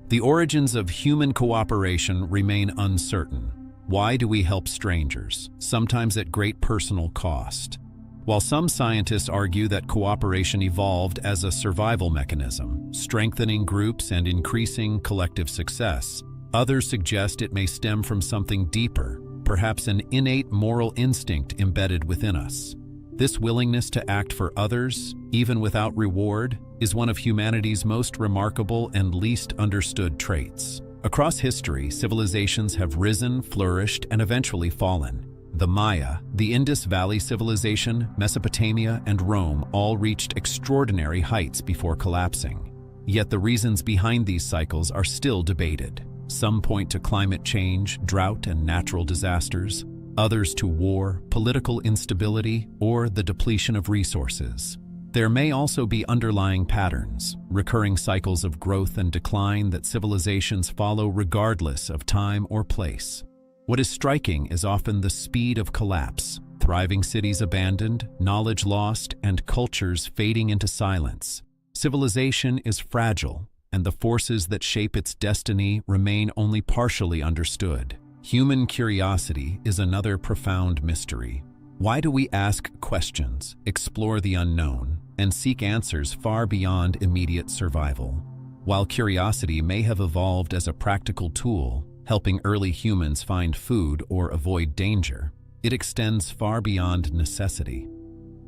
The origins of human cooperation remain uncertain. Why do we help strangers, sometimes at great personal cost? While some scientists argue that cooperation evolved as a survival mechanism, strengthening groups and increasing collective success, others suggest it may stem from something deeper, perhaps an innate moral instinct embedded within us. This willingness to act for others, even without reward, is one of humanity's most remarkable and least understood traits. Across history, civilizations have risen, flourished, and eventually fallen. The Maya, the Indus Valley Civilization, Mesopotamia, and Rome all reached extraordinary heights before collapsing. Yet the reasons behind these cycles are still debated. Some point to climate change, drought, and natural disasters. Others to war, political instability, or the depletion of resources. There may also be underlying patterns, recurring cycles of growth and decline that civilizations follow regardless of time or place. What is striking is often the speed of collapse, thriving cities abandoned, knowledge lost, and cultures fading into silence. Civilization is fragile, and the forces that shape its destiny remain only partially understood. Human curiosity is another profound mystery. Why do we ask questions, explore the unknown, and seek answers far beyond immediate survival? While curiosity may have evolved as a practical tool, helping early humans find food or avoid danger, it extends far beyond necessity.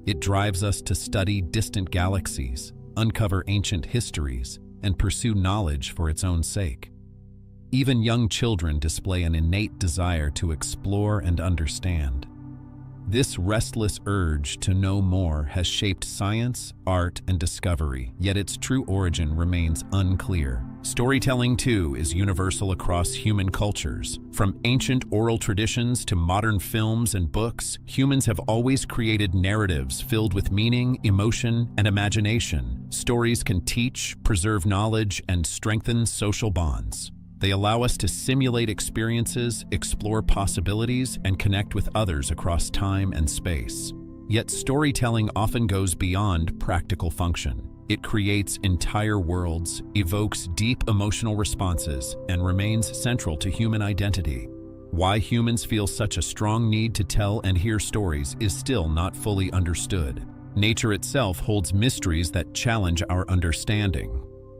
It drives us to study distant galaxies, uncover ancient histories, and pursue knowledge for its own sake. Even young children display an innate desire to explore and understand. This restless urge to know more has shaped science, art, and discovery, yet its true origin remains unclear. Storytelling, too, is universal across human cultures. From ancient oral traditions to modern films and books, humans have always created narratives filled with meaning, emotion, and imagination. Stories can teach, preserve knowledge, and strengthen social bonds. They allow us to simulate experiences, explore possibilities, and connect with others across time and space. Yet storytelling often goes beyond practical function. It creates entire worlds, evokes deep emotional responses, and remains central to human identity. Why humans feel such a strong need to tell and hear stories is still not fully understood. Nature itself holds mysteries that challenge our understanding.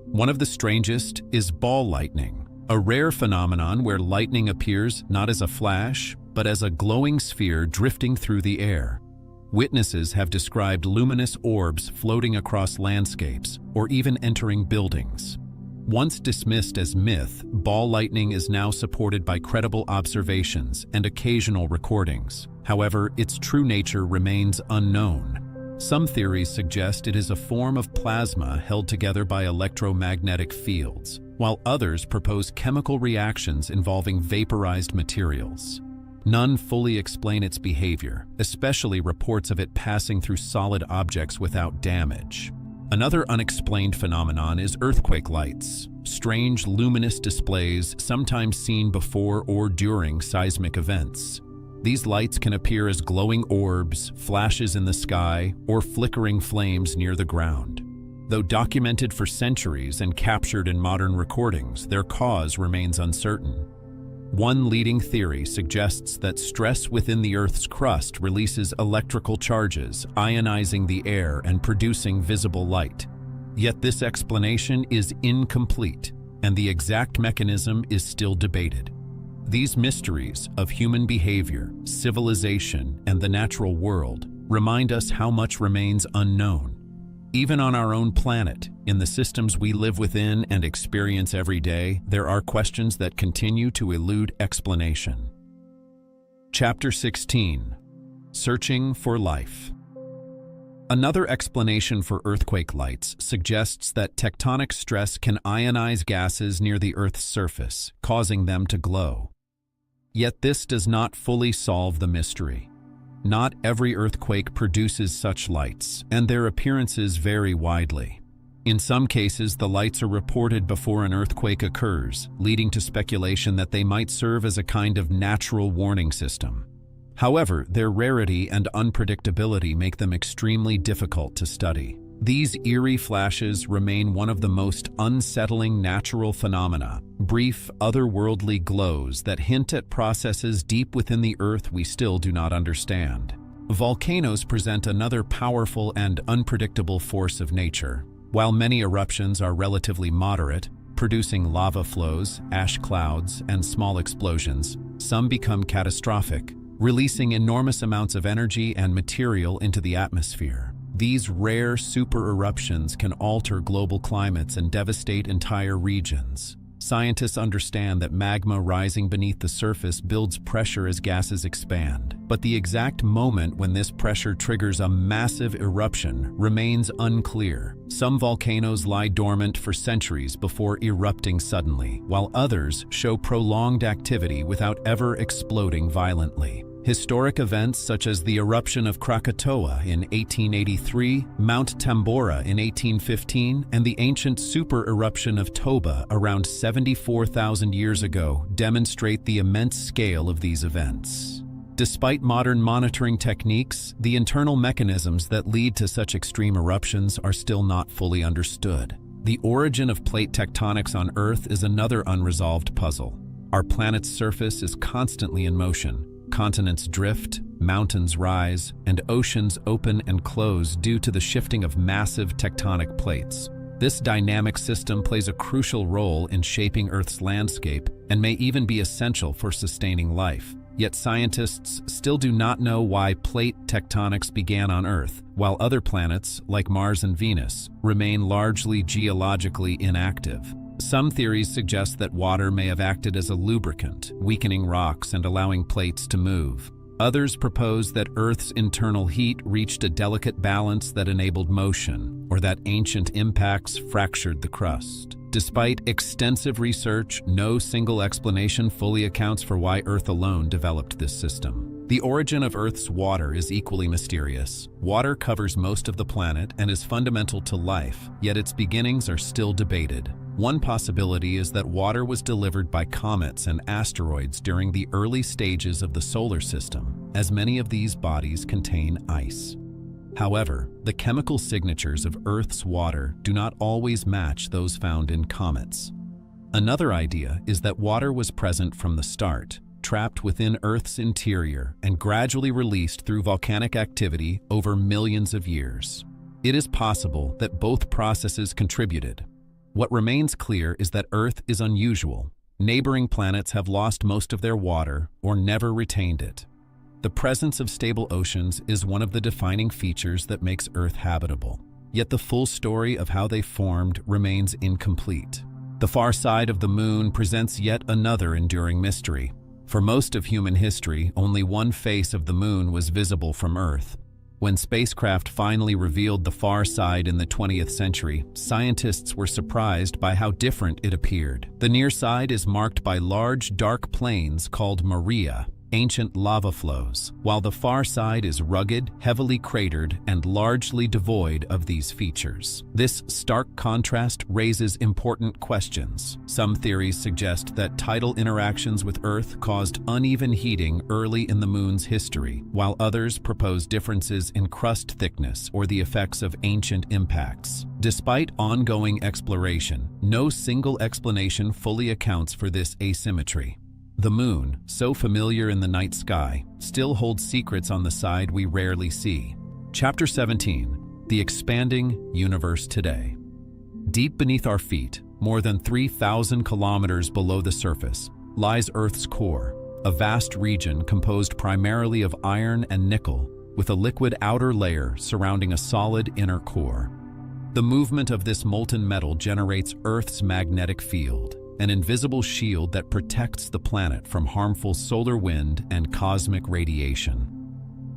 One of the strangest is ball lightning, a rare phenomenon where lightning appears not as a flash, but as a glowing sphere drifting through the air. Witnesses have described luminous orbs floating across landscapes or even entering buildings. Once dismissed as myth, ball lightning is now supported by credible observations and occasional recordings. However, its true nature remains unknown. Some theories suggest it is a form of plasma held together by electromagnetic fields, while others propose chemical reactions involving vaporized materials. None fully explain its behavior, especially reports of it passing through solid objects without damage. Another unexplained phenomenon is earthquake lights, strange luminous displays sometimes seen before or during seismic events. These lights can appear as glowing orbs, flashes in the sky, or flickering flames near the ground. Though documented for centuries and captured in modern recordings, their cause remains uncertain. One leading theory suggests that stress within the Earth's crust releases electrical charges, ionizing the air and producing visible light. Yet this explanation is incomplete, and the exact mechanism is still debated. These mysteries of human behavior, civilization, and the natural world remind us how much remains unknown. Even on our own planet, in the systems we live within and experience every day, there are questions that continue to elude explanation. Chapter 16: Searching for Life. Another explanation for earthquake lights suggests that tectonic stress can ionize gases near the Earth's surface, causing them to glow. Yet this does not fully solve the mystery. Not every earthquake produces such lights, and their appearances vary widely. In some cases, the lights are reported before an earthquake occurs, leading to speculation that they might serve as a kind of natural warning system. However, their rarity and unpredictability make them extremely difficult to study. These eerie flashes remain one of the most unsettling natural phenomena, brief, otherworldly glows that hint at processes deep within the Earth we still do not understand. Volcanoes present another powerful and unpredictable force of nature. While many eruptions are relatively moderate, producing lava flows, ash clouds, and small explosions, some become catastrophic, releasing enormous amounts of energy and material into the atmosphere. These rare super-eruptions can alter global climates and devastate entire regions. Scientists understand that magma rising beneath the surface builds pressure as gases expand, but the exact moment when this pressure triggers a massive eruption remains unclear. Some volcanoes lie dormant for centuries before erupting suddenly, while others show prolonged activity without ever exploding violently. Historic events such as the eruption of Krakatoa in 1883, Mount Tambora in 1815, and the ancient super-eruption of Toba around 74,000 years ago demonstrate the immense scale of these events. Despite modern monitoring techniques, the internal mechanisms that lead to such extreme eruptions are still not fully understood. The origin of plate tectonics on Earth is another unresolved puzzle. Our planet's surface is constantly in motion. Continents drift, mountains rise, and oceans open and close due to the shifting of massive tectonic plates. This dynamic system plays a crucial role in shaping Earth's landscape and may even be essential for sustaining life. Yet scientists still do not know why plate tectonics began on Earth, while other planets, like Mars and Venus, remain largely geologically inactive. Some theories suggest that water may have acted as a lubricant, weakening rocks and allowing plates to move. Others propose that Earth's internal heat reached a delicate balance that enabled motion, or that ancient impacts fractured the crust. Despite extensive research, no single explanation fully accounts for why Earth alone developed this system. The origin of Earth's water is equally mysterious. Water covers most of the planet and is fundamental to life, yet its beginnings are still debated. One possibility is that water was delivered by comets and asteroids during the early stages of the solar system, as many of these bodies contain ice. However, the chemical signatures of Earth's water do not always match those found in comets. Another idea is that water was present from the start, trapped within Earth's interior and gradually released through volcanic activity over millions of years. It is possible that both processes contributed. What remains clear is that Earth is unusual. Neighboring planets have lost most of their water or never retained it. The presence of stable oceans is one of the defining features that makes Earth habitable. Yet the full story of how they formed remains incomplete. The far side of the moon presents yet another enduring mystery. For most of human history, only one face of the moon was visible from Earth. When spacecraft finally revealed the far side in the 20th century, scientists were surprised by how different it appeared. The near side is marked by large, dark plains called maria, ancient lava flows, while the far side is rugged, heavily cratered, and largely devoid of these features. This stark contrast raises important questions. Some theories suggest that tidal interactions with Earth caused uneven heating early in the moon's history, while others propose differences in crust thickness or the effects of ancient impacts. Despite ongoing exploration, no single explanation fully accounts for this asymmetry. The moon, so familiar in the night sky, still holds secrets on the side we rarely see. Chapter 17: The Expanding Universe Today. Deep beneath our feet, more than 3,000 kilometers below the surface, lies Earth's core, a vast region composed primarily of iron and nickel, with a liquid outer layer surrounding a solid inner core. The movement of this molten metal generates Earth's magnetic field, an invisible shield that protects the planet from harmful solar wind and cosmic radiation.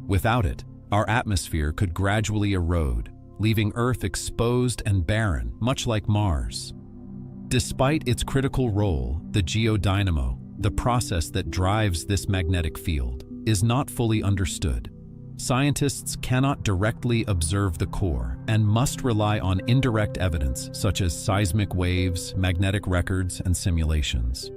Without it, our atmosphere could gradually erode, leaving Earth exposed and barren, much like Mars. Despite its critical role, the geodynamo, the process that drives this magnetic field, is not fully understood. Scientists cannot directly observe the core and must rely on indirect evidence such as seismic waves, magnetic records, and simulations.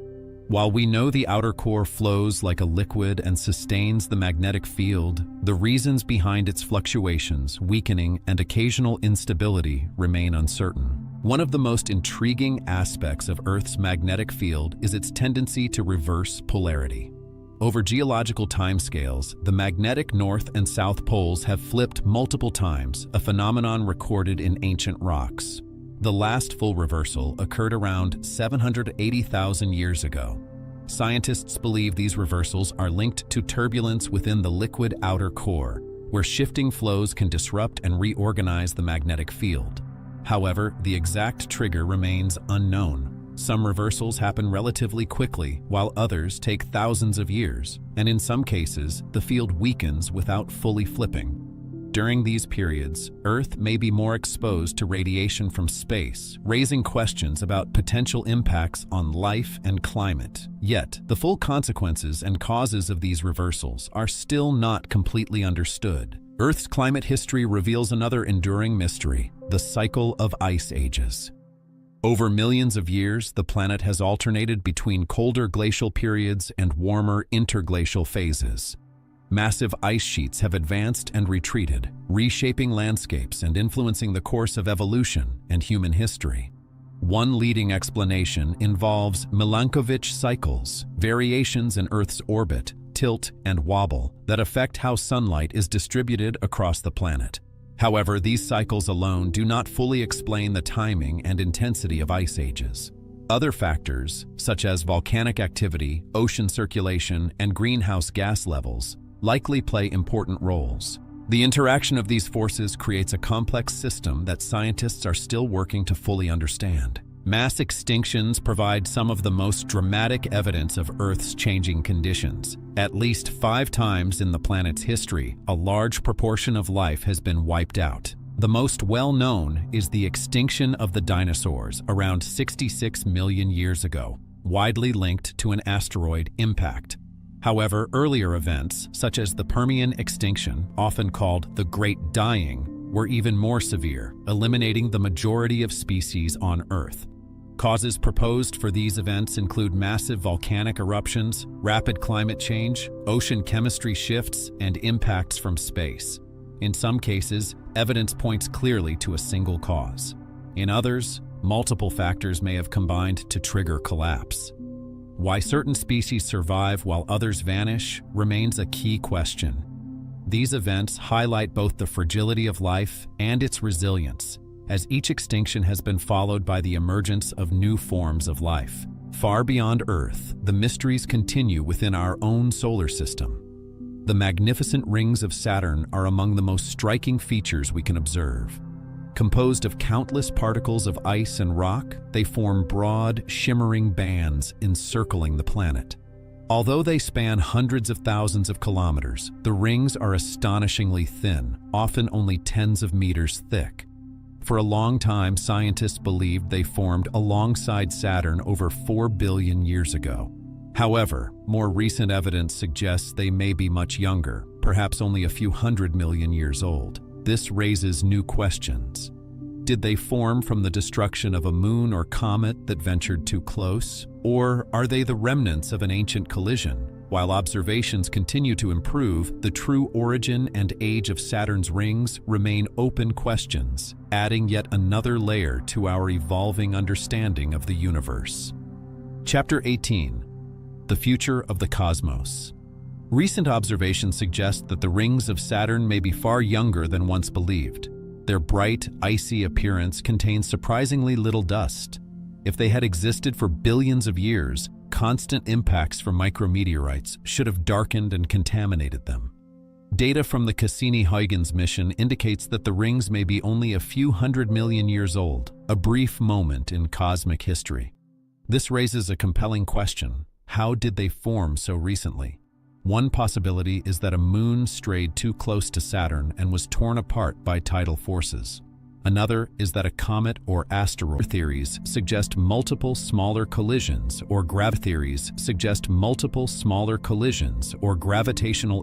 While we know the outer core flows like a liquid and sustains the magnetic field, the reasons behind its fluctuations, weakening, and occasional instability remain uncertain. One of the most intriguing aspects of Earth's magnetic field is its tendency to reverse polarity. Over geological timescales, the magnetic north and south poles have flipped multiple times, a phenomenon recorded in ancient rocks. The last full reversal occurred around 780,000 years ago. Scientists believe these reversals are linked to turbulence within the liquid outer core, where shifting flows can disrupt and reorganize the magnetic field. However, the exact trigger remains unknown. Some reversals happen relatively quickly, while others take thousands of years, and in some cases, the field weakens without fully flipping. During these periods, Earth may be more exposed to radiation from space, raising questions about potential impacts on life and climate. Yet, the full consequences and causes of these reversals are still not completely understood. Earth's climate history reveals another enduring mystery: the cycle of ice ages. Over millions of years, the planet has alternated between colder glacial periods and warmer interglacial phases. Massive ice sheets have advanced and retreated, reshaping landscapes and influencing the course of evolution and human history. One leading explanation involves Milankovitch cycles, variations in Earth's orbit, tilt, and wobble that affect how sunlight is distributed across the planet. However, these cycles alone do not fully explain the timing and intensity of ice ages. Other factors, such as volcanic activity, ocean circulation, and greenhouse gas levels, likely play important roles. The interaction of these forces creates a complex system that scientists are still working to fully understand. Mass extinctions provide some of the most dramatic evidence of Earth's changing conditions. At least 5 times in the planet's history, a large proportion of life has been wiped out. The most well-known is the extinction of the dinosaurs around 66 million years ago, widely linked to an asteroid impact. However, earlier events, such as the Permian extinction, often called the Great Dying, were even more severe, eliminating the majority of species on Earth. Causes proposed for these events include massive volcanic eruptions, rapid climate change, ocean chemistry shifts, and impacts from space. In some cases, evidence points clearly to a single cause. In others, multiple factors may have combined to trigger collapse. Why certain species survive while others vanish remains a key question. These events highlight both the fragility of life and its resilience, as each extinction has been followed by the emergence of new forms of life. Far beyond Earth, the mysteries continue within our own solar system. The magnificent rings of Saturn are among the most striking features we can observe. Composed of countless particles of ice and rock, they form broad, shimmering bands encircling the planet. Although they span hundreds of thousands of kilometers, the rings are astonishingly thin, often only tens of meters thick. For a long time, scientists believed they formed alongside Saturn over 4 billion years ago. However, more recent evidence suggests they may be much younger, perhaps only a few 100 million years old. This raises new questions. Did they form from the destruction of a moon or comet that ventured too close? Or are they the remnants of an ancient collision? While observations continue to improve, the true origin and age of Saturn's rings remain open questions, adding yet another layer to our evolving understanding of the universe. Chapter 18: The Future of the Cosmos. Recent observations suggest that the rings of Saturn may be far younger than once believed. Their bright, icy appearance contains surprisingly little dust. If they had existed for billions of years, constant impacts from micrometeorites should have darkened and contaminated them. Data from the Cassini-Huygens mission indicates that the rings may be only a few 100 million years old, a brief moment in cosmic history. This raises a compelling question: how did they form so recently? One possibility is that a moon strayed too close to Saturn and was torn apart by tidal forces. Another is that a comet or asteroid. Theories suggest multiple smaller collisions or gravitational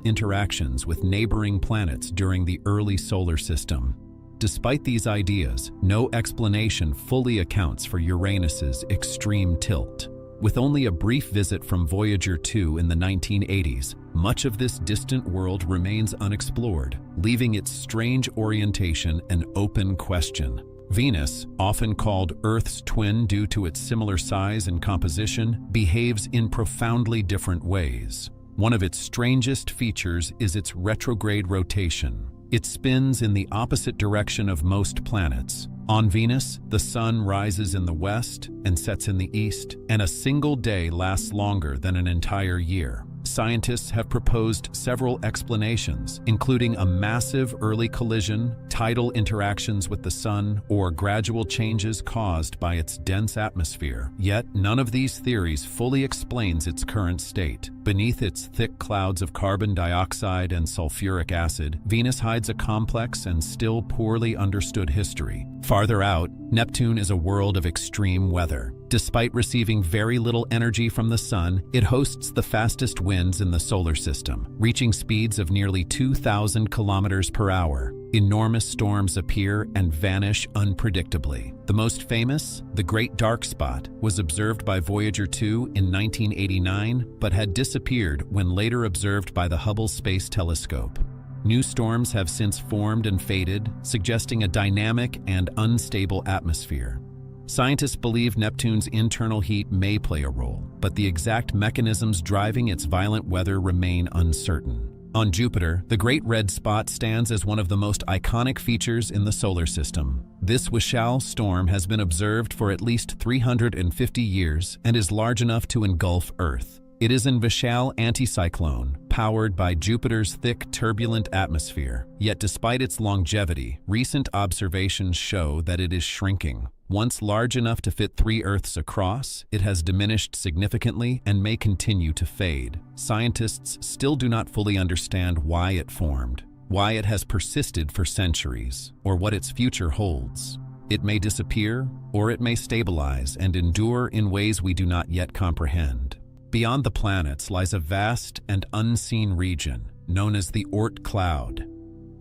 interactions with neighboring planets during the early solar system. Despite these ideas, no explanation fully accounts for Uranus's extreme tilt. With only a brief visit from Voyager 2 in the 1980s, much of this distant world remains unexplored, leaving its strange orientation an open question. Venus, often called Earth's twin due to its similar size and composition, behaves in profoundly different ways. One of its strangest features is its retrograde rotation. It spins in the opposite direction of most planets, On Venus, the sun rises in the west and sets in the east, and a single day lasts longer than an entire year. Scientists have proposed several explanations, including a massive early collision, tidal interactions with the sun, or gradual changes caused by its dense atmosphere. Yet, none of these theories fully explains its current state. Beneath its thick clouds of carbon dioxide and sulfuric acid, Venus hides a complex and still poorly understood history. Farther out, Neptune is a world of extreme weather. Despite receiving very little energy from the sun, it hosts the fastest winds in the solar system, reaching speeds of nearly 2,000 kilometers per hour. Enormous storms appear and vanish unpredictably. The most famous, the Great Dark Spot, was observed by Voyager 2 in 1989, but had disappeared when later observed by the Hubble Space Telescope. New storms have since formed and faded, suggesting a dynamic and unstable atmosphere. Scientists believe Neptune's internal heat may play a role, but the exact mechanisms driving its violent weather remain uncertain. On Jupiter, the Great Red Spot stands as one of the most iconic features in the solar system. This Wichal storm has been observed for at least 350 years and is large enough to engulf Earth. It is an Wichal anticyclone, powered by Jupiter's thick, turbulent atmosphere. Yet despite its longevity, recent observations show that it is shrinking. Once large enough to fit 3 Earths across, it has diminished significantly and may continue to fade. Scientists still do not fully understand why it formed, why it has persisted for centuries, or what its future holds. It may disappear, or it may stabilize and endure in ways we do not yet comprehend. Beyond the planets lies a vast and unseen region known as the Oort cloud.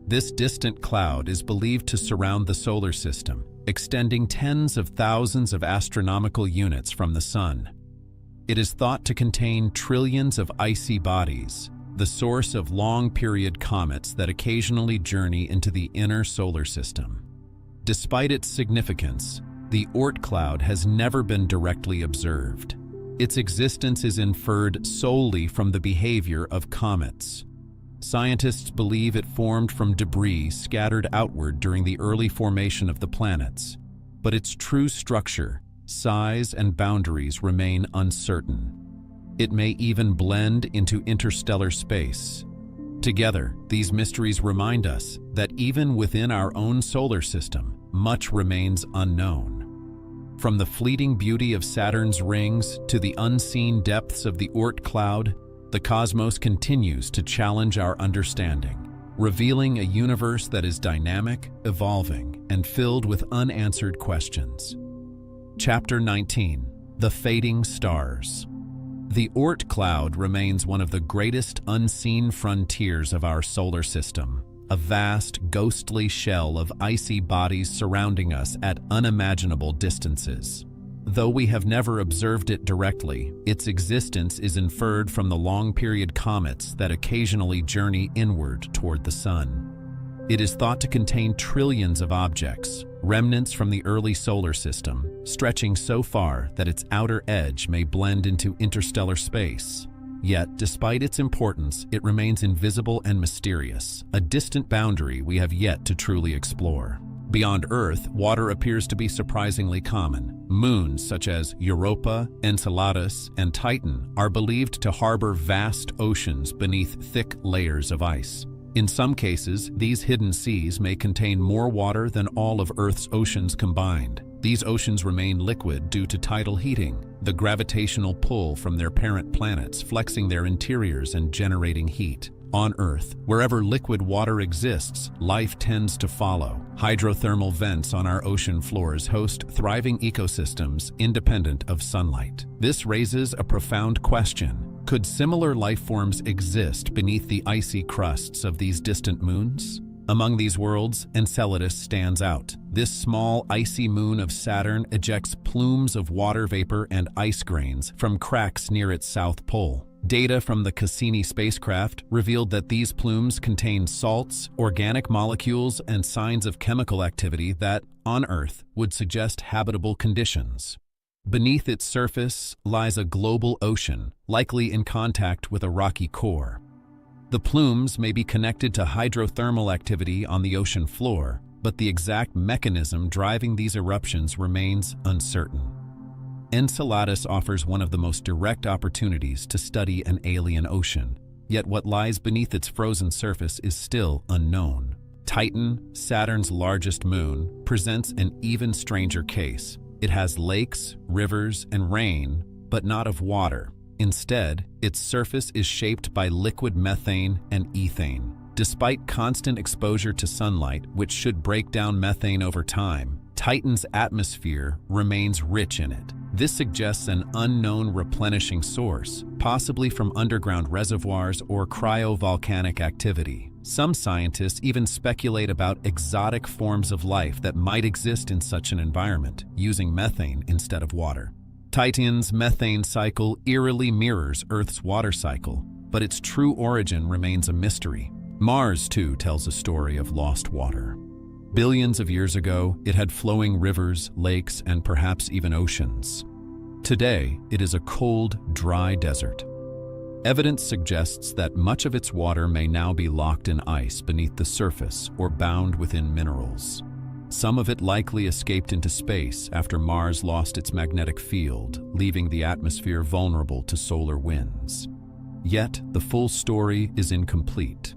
This distant cloud is believed to surround the solar system, extending tens of thousands of astronomical units from the sun. It is thought to contain trillions of icy bodies, the source of long-period comets that occasionally journey into the inner solar system. Despite its significance, the Oort cloud has never been directly observed. Its existence is inferred solely from the behavior of comets. Scientists believe it formed from debris scattered outward during the early formation of the planets, but its true structure, size, and boundaries remain uncertain. It may even blend into interstellar space. Together, these mysteries remind us that even within our own solar system, much remains unknown. From the fleeting beauty of Saturn's rings to the unseen depths of the Oort cloud, the cosmos continues to challenge our understanding, revealing a universe that is dynamic, evolving, and filled with unanswered questions. Chapter 19: The Fading Stars. The Oort cloud remains one of the greatest unseen frontiers of our solar system, a vast, ghostly shell of icy bodies surrounding us at unimaginable distances. Though we have never observed it directly, its existence is inferred from the long-period comets that occasionally journey inward toward the sun. It is thought to contain trillions of objects, remnants from the early solar system, stretching so far that its outer edge may blend into interstellar space. Yet, despite its importance, it remains invisible and mysterious, a distant boundary we have yet to truly explore. Beyond Earth, water appears to be surprisingly common. Moons such as Europa, Enceladus, and Titan are believed to harbor vast oceans beneath thick layers of ice. In some cases, these hidden seas may contain more water than all of Earth's oceans combined. These oceans remain liquid due to tidal heating, the gravitational pull from their parent planets flexing their interiors and generating heat. On Earth, wherever liquid water exists, life tends to follow. Hydrothermal vents on our ocean floors host thriving ecosystems independent of sunlight. This raises a profound question. Could similar life forms exist beneath the icy crusts of these distant moons? Among these worlds, Enceladus stands out. This small, icy moon of Saturn ejects plumes of water vapor and ice grains from cracks near its south pole. Data from the Cassini spacecraft revealed that these plumes contain salts, organic molecules, and signs of chemical activity that, on Earth, would suggest habitable conditions. Beneath its surface lies a global ocean, likely in contact with a rocky core. The plumes may be connected to hydrothermal activity on the ocean floor, but the exact mechanism driving these eruptions remains uncertain. Enceladus offers one of the most direct opportunities to study an alien ocean, yet what lies beneath its frozen surface is still unknown. Titan, Saturn's largest moon, presents an even stranger case. It has lakes, rivers, and rain, but not of water. Instead, its surface is shaped by liquid methane and ethane. Despite constant exposure to sunlight, which should break down methane over time, Titan's atmosphere remains rich in it. This suggests an unknown replenishing source, possibly from underground reservoirs or cryovolcanic activity. Some scientists even speculate about exotic forms of life that might exist in such an environment, using methane instead of water. Titan's methane cycle eerily mirrors Earth's water cycle, but its true origin remains a mystery. Mars, too, tells a story of lost water. Billions of years ago, it had flowing rivers, lakes, and perhaps even oceans. Today, it is a cold, dry desert. Evidence suggests that much of its water may now be locked in ice beneath the surface or bound within minerals. Some of it likely escaped into space after Mars lost its magnetic field, leaving the atmosphere vulnerable to solar winds. Yet, the full story is incomplete.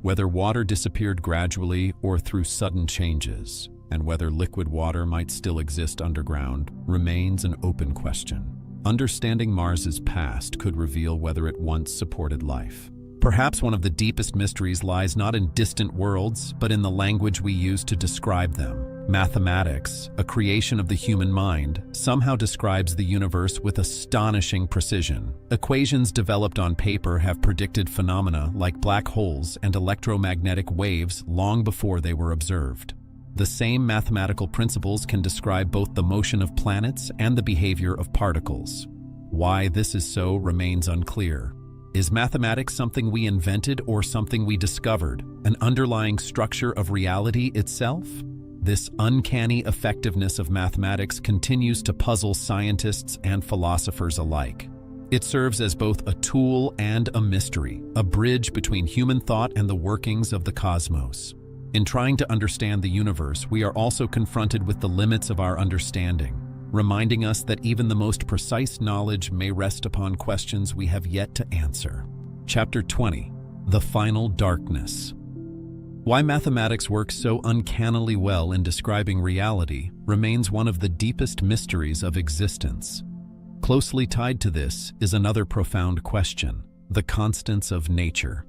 Whether water disappeared gradually or through sudden changes, and whether liquid water might still exist underground, remains an open question. Understanding Mars's past could reveal whether it once supported life. Perhaps one of the deepest mysteries lies not in distant worlds, but in the language we use to describe them. Mathematics, a creation of the human mind, somehow describes the universe with astonishing precision. Equations developed on paper have predicted phenomena like black holes and electromagnetic waves long before they were observed. The same mathematical principles can describe both the motion of planets and the behavior of particles. Why this is so remains unclear. Is mathematics something we invented or something we discovered, an underlying structure of reality itself? This uncanny effectiveness of mathematics continues to puzzle scientists and philosophers alike. It serves as both a tool and a mystery, a bridge between human thought and the workings of the cosmos. In trying to understand the universe, we are also confronted with the limits of our understanding, reminding us that even the most precise knowledge may rest upon questions we have yet to answer. Chapter 20: The Final Darkness. Why mathematics works so uncannily well in describing reality remains one of the deepest mysteries of existence. Closely tied to this is another profound question: the constants of nature.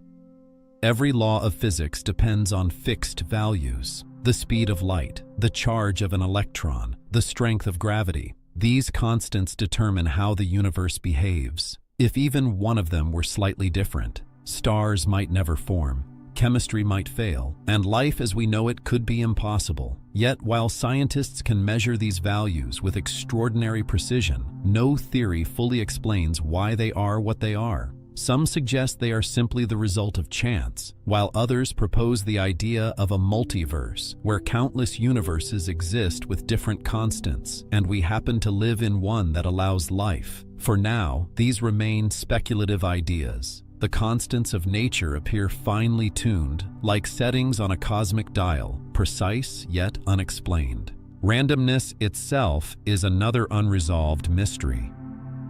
Every law of physics depends on fixed values: the speed of light, the charge of an electron, the strength of gravity. These constants determine how the universe behaves. If even one of them were slightly different, stars might never form, chemistry might fail, and life as we know it could be impossible. Yet, while scientists can measure these values with extraordinary precision, no theory fully explains why they are what they are. Some suggest they are simply the result of chance, while others propose the idea of a multiverse, where countless universes exist with different constants, and we happen to live in one that allows life. For now, these remain speculative ideas. The constants of nature appear finely tuned, like settings on a cosmic dial, precise yet unexplained. Randomness itself is another unresolved mystery.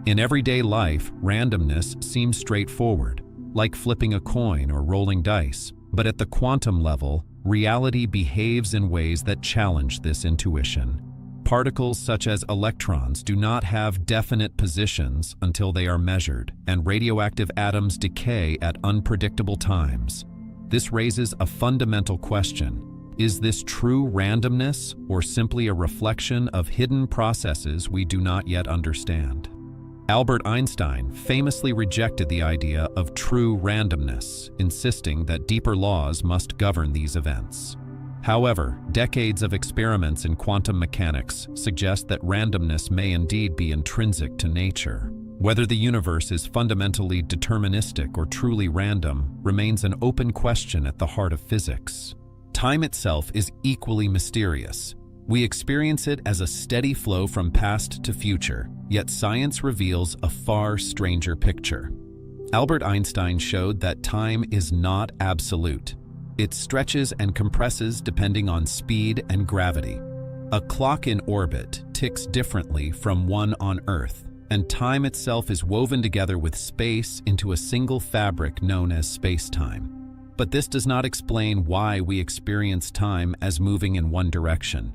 In everyday life, randomness seems straightforward, like flipping a coin or rolling dice. But at the quantum level, reality behaves in ways that challenge this intuition. Particles such as electrons do not have definite positions until they are measured, and radioactive atoms decay at unpredictable times. This raises a fundamental question: is this true randomness, or simply a reflection of hidden processes we do not yet understand? Albert Einstein famously rejected the idea of true randomness, insisting that deeper laws must govern these events. However, decades of experiments in quantum mechanics suggest that randomness may indeed be intrinsic to nature. Whether the universe is fundamentally deterministic or truly random remains an open question at the heart of physics. Time itself is equally mysterious. We experience it as a steady flow from past to future, yet science reveals a far stranger picture. Albert Einstein showed that time is not absolute. It stretches and compresses depending on speed and gravity. A clock in orbit ticks differently from one on Earth, and time itself is woven together with space into a single fabric known as space-time. But this does not explain why we experience time as moving in one direction.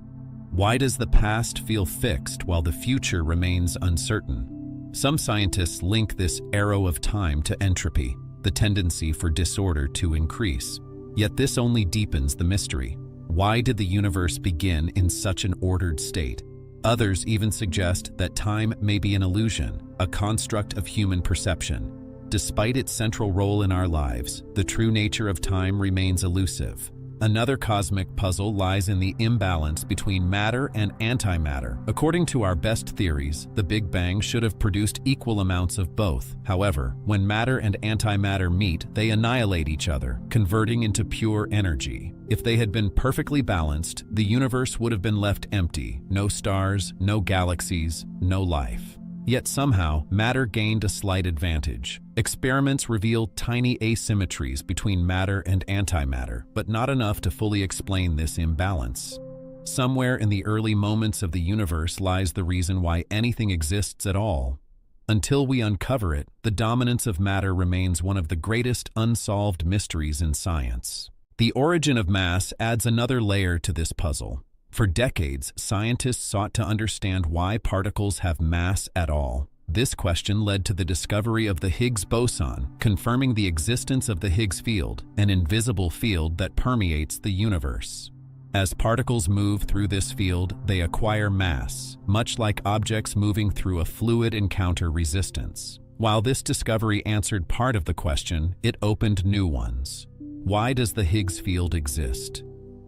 Why does the past feel fixed while the future remains uncertain? Some scientists link this arrow of time to entropy, the tendency for disorder to increase. Yet this only deepens the mystery. Why did the universe begin in such an ordered state? Others even suggest that time may be an illusion, a construct of human perception. Despite its central role in our lives, the true nature of time remains elusive. Another cosmic puzzle lies in the imbalance between matter and antimatter. According to our best theories, the Big Bang should have produced equal amounts of both. However, when matter and antimatter meet, they annihilate each other, converting into pure energy. If they had been perfectly balanced, the universe would have been left empty. No stars, no galaxies, no life. Yet somehow, matter gained a slight advantage. Experiments revealed tiny asymmetries between matter and antimatter, but not enough to fully explain this imbalance. Somewhere in the early moments of the universe lies the reason why anything exists at all. Until we uncover it, the dominance of matter remains one of the greatest unsolved mysteries in science. The origin of mass adds another layer to this puzzle. For decades, scientists sought to understand why particles have mass at all. This question led to the discovery of the Higgs boson, confirming the existence of the Higgs field, an invisible field that permeates the universe. As particles move through this field, they acquire mass, much like objects moving through a fluid encounter resistance. While this discovery answered part of the question, it opened new ones. Why does the Higgs field exist?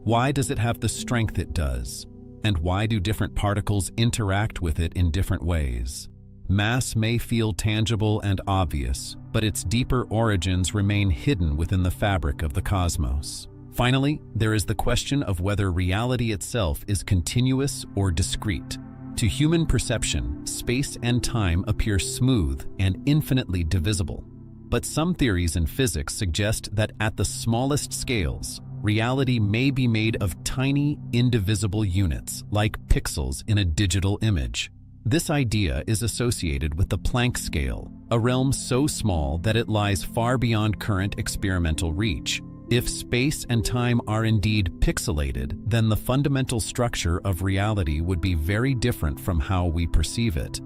Why does it have the strength it does? And why do different particles interact with it in different ways? Mass may feel tangible and obvious, but its deeper origins remain hidden within the fabric of the cosmos. Finally, there is the question of whether reality itself is continuous or discrete. To human perception, space and time appear smooth and infinitely divisible. But some theories in physics suggest that at the smallest scales, reality may be made of tiny, indivisible units, like pixels in a digital image. This idea is associated with the Planck scale, a realm so small that it lies far beyond current experimental reach. If space and time are indeed pixelated, then the fundamental structure of reality would be very different from how we perceive it.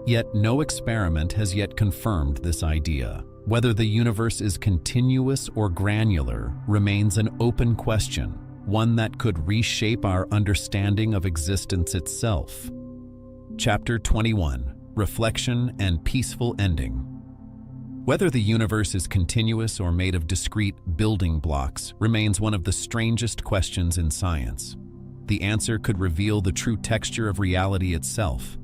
Yet no experiment has yet confirmed this idea. Whether the universe is continuous or granular remains an open question, one that could reshape our understanding of existence itself. Chapter 21: Reflection and Peaceful Ending. Whether the universe is continuous or made of discrete building blocks remains one of the strangest questions in science. The answer could reveal the true texture of reality itself.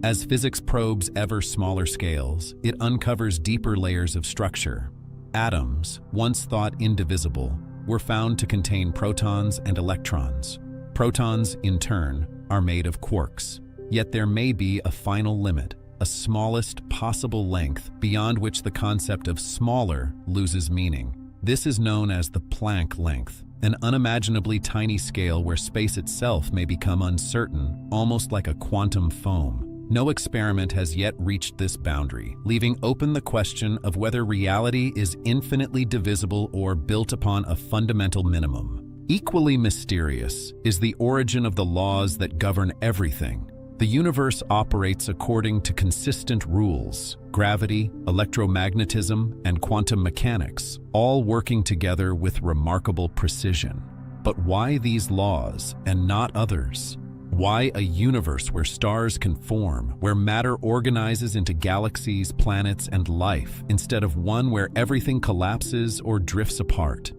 As physics probes ever smaller scales, it uncovers deeper layers of structure. Atoms, once thought indivisible, were found to contain protons and electrons. Protons, in turn, are made of quarks. Yet there may be a final limit, a smallest possible length beyond which the concept of smaller loses meaning. This is known as the Planck length, an unimaginably tiny scale where space itself may become uncertain, almost like a quantum foam. No experiment has yet reached this boundary, leaving open the question of whether reality is infinitely divisible or built upon a fundamental minimum. Equally mysterious is the origin of the laws that govern everything. The universe operates according to consistent rules: gravity, electromagnetism, and quantum mechanics, all working together with remarkable precision. But why these laws and not others? Why a universe where stars can form, where matter organizes into galaxies, planets, and life, instead of one where everything collapses or drifts apart?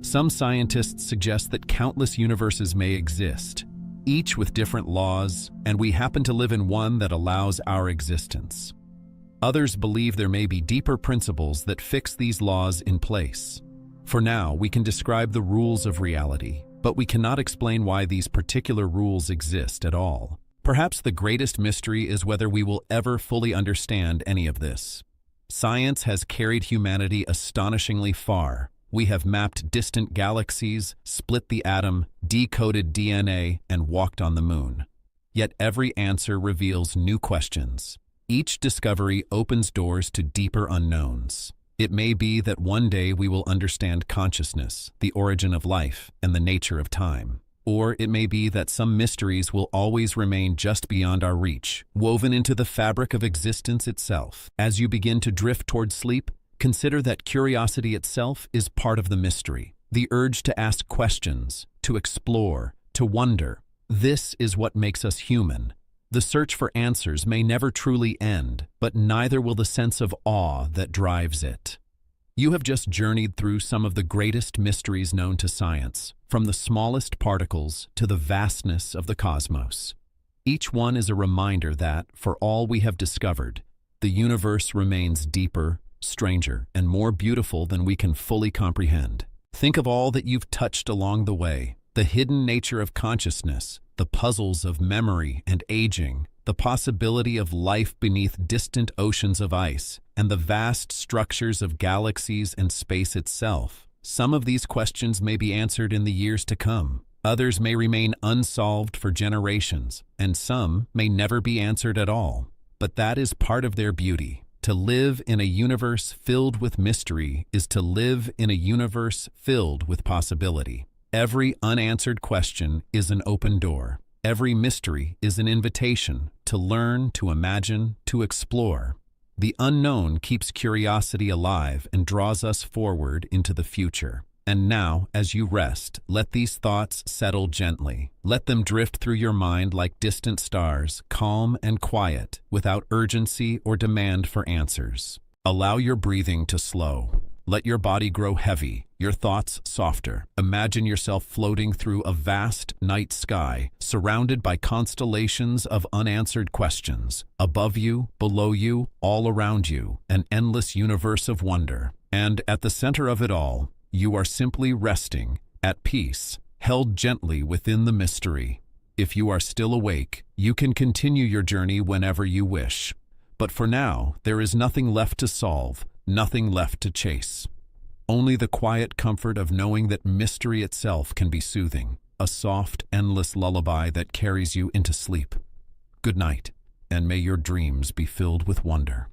Some scientists suggest that countless universes may exist, each with different laws, and we happen to live in one that allows our existence. Others believe there may be deeper principles that fix these laws in place. For now, we can describe the rules of reality, but we cannot explain why these particular rules exist at all. Perhaps the greatest mystery is whether we will ever fully understand any of this. Science has carried humanity astonishingly far, We have mapped distant galaxies, split the atom, decoded DNA, and walked on the moon. Yet every answer reveals new questions. Each discovery opens doors to deeper unknowns. It may be that one day we will understand consciousness, the origin of life, and the nature of time. Or it may be that some mysteries will always remain just beyond our reach, woven into the fabric of existence itself. As you begin to drift toward sleep, consider that curiosity itself is part of the mystery. The urge to ask questions, to explore, to wonder. This is what makes us human. The search for answers may never truly end, but neither will the sense of awe that drives it. You have just journeyed through some of the greatest mysteries known to science, from the smallest particles to the vastness of the cosmos. Each one is a reminder that, for all we have discovered, the universe remains deeper, stranger, and more beautiful than we can fully comprehend. Think of all that you've touched along the way, the hidden nature of consciousness, the puzzles of memory and aging, the possibility of life beneath distant oceans of ice, and the vast structures of galaxies and space itself. Some of these questions may be answered in the years to come. Others may remain unsolved for generations, and some may never be answered at all. But that is part of their beauty. To live in a universe filled with mystery is to live in a universe filled with possibility. Every unanswered question is an open door. Every mystery is an invitation to learn, to imagine, to explore. The unknown keeps curiosity alive and draws us forward into the future. And now, as you rest, let these thoughts settle gently. Let them drift through your mind like distant stars, calm and quiet, without urgency or demand for answers. Allow your breathing to slow. Let your body grow heavy, your thoughts softer. Imagine yourself floating through a vast night sky, surrounded by constellations of unanswered questions. Above you, below you, all around you, an endless universe of wonder. And at the center of it all, you are simply resting, at peace, held gently within the mystery. If you are still awake, you can continue your journey whenever you wish. But for now, there is nothing left to solve, nothing left to chase. Only the quiet comfort of knowing that mystery itself can be soothing, a soft, endless lullaby that carries you into sleep. Good night, and may your dreams be filled with wonder.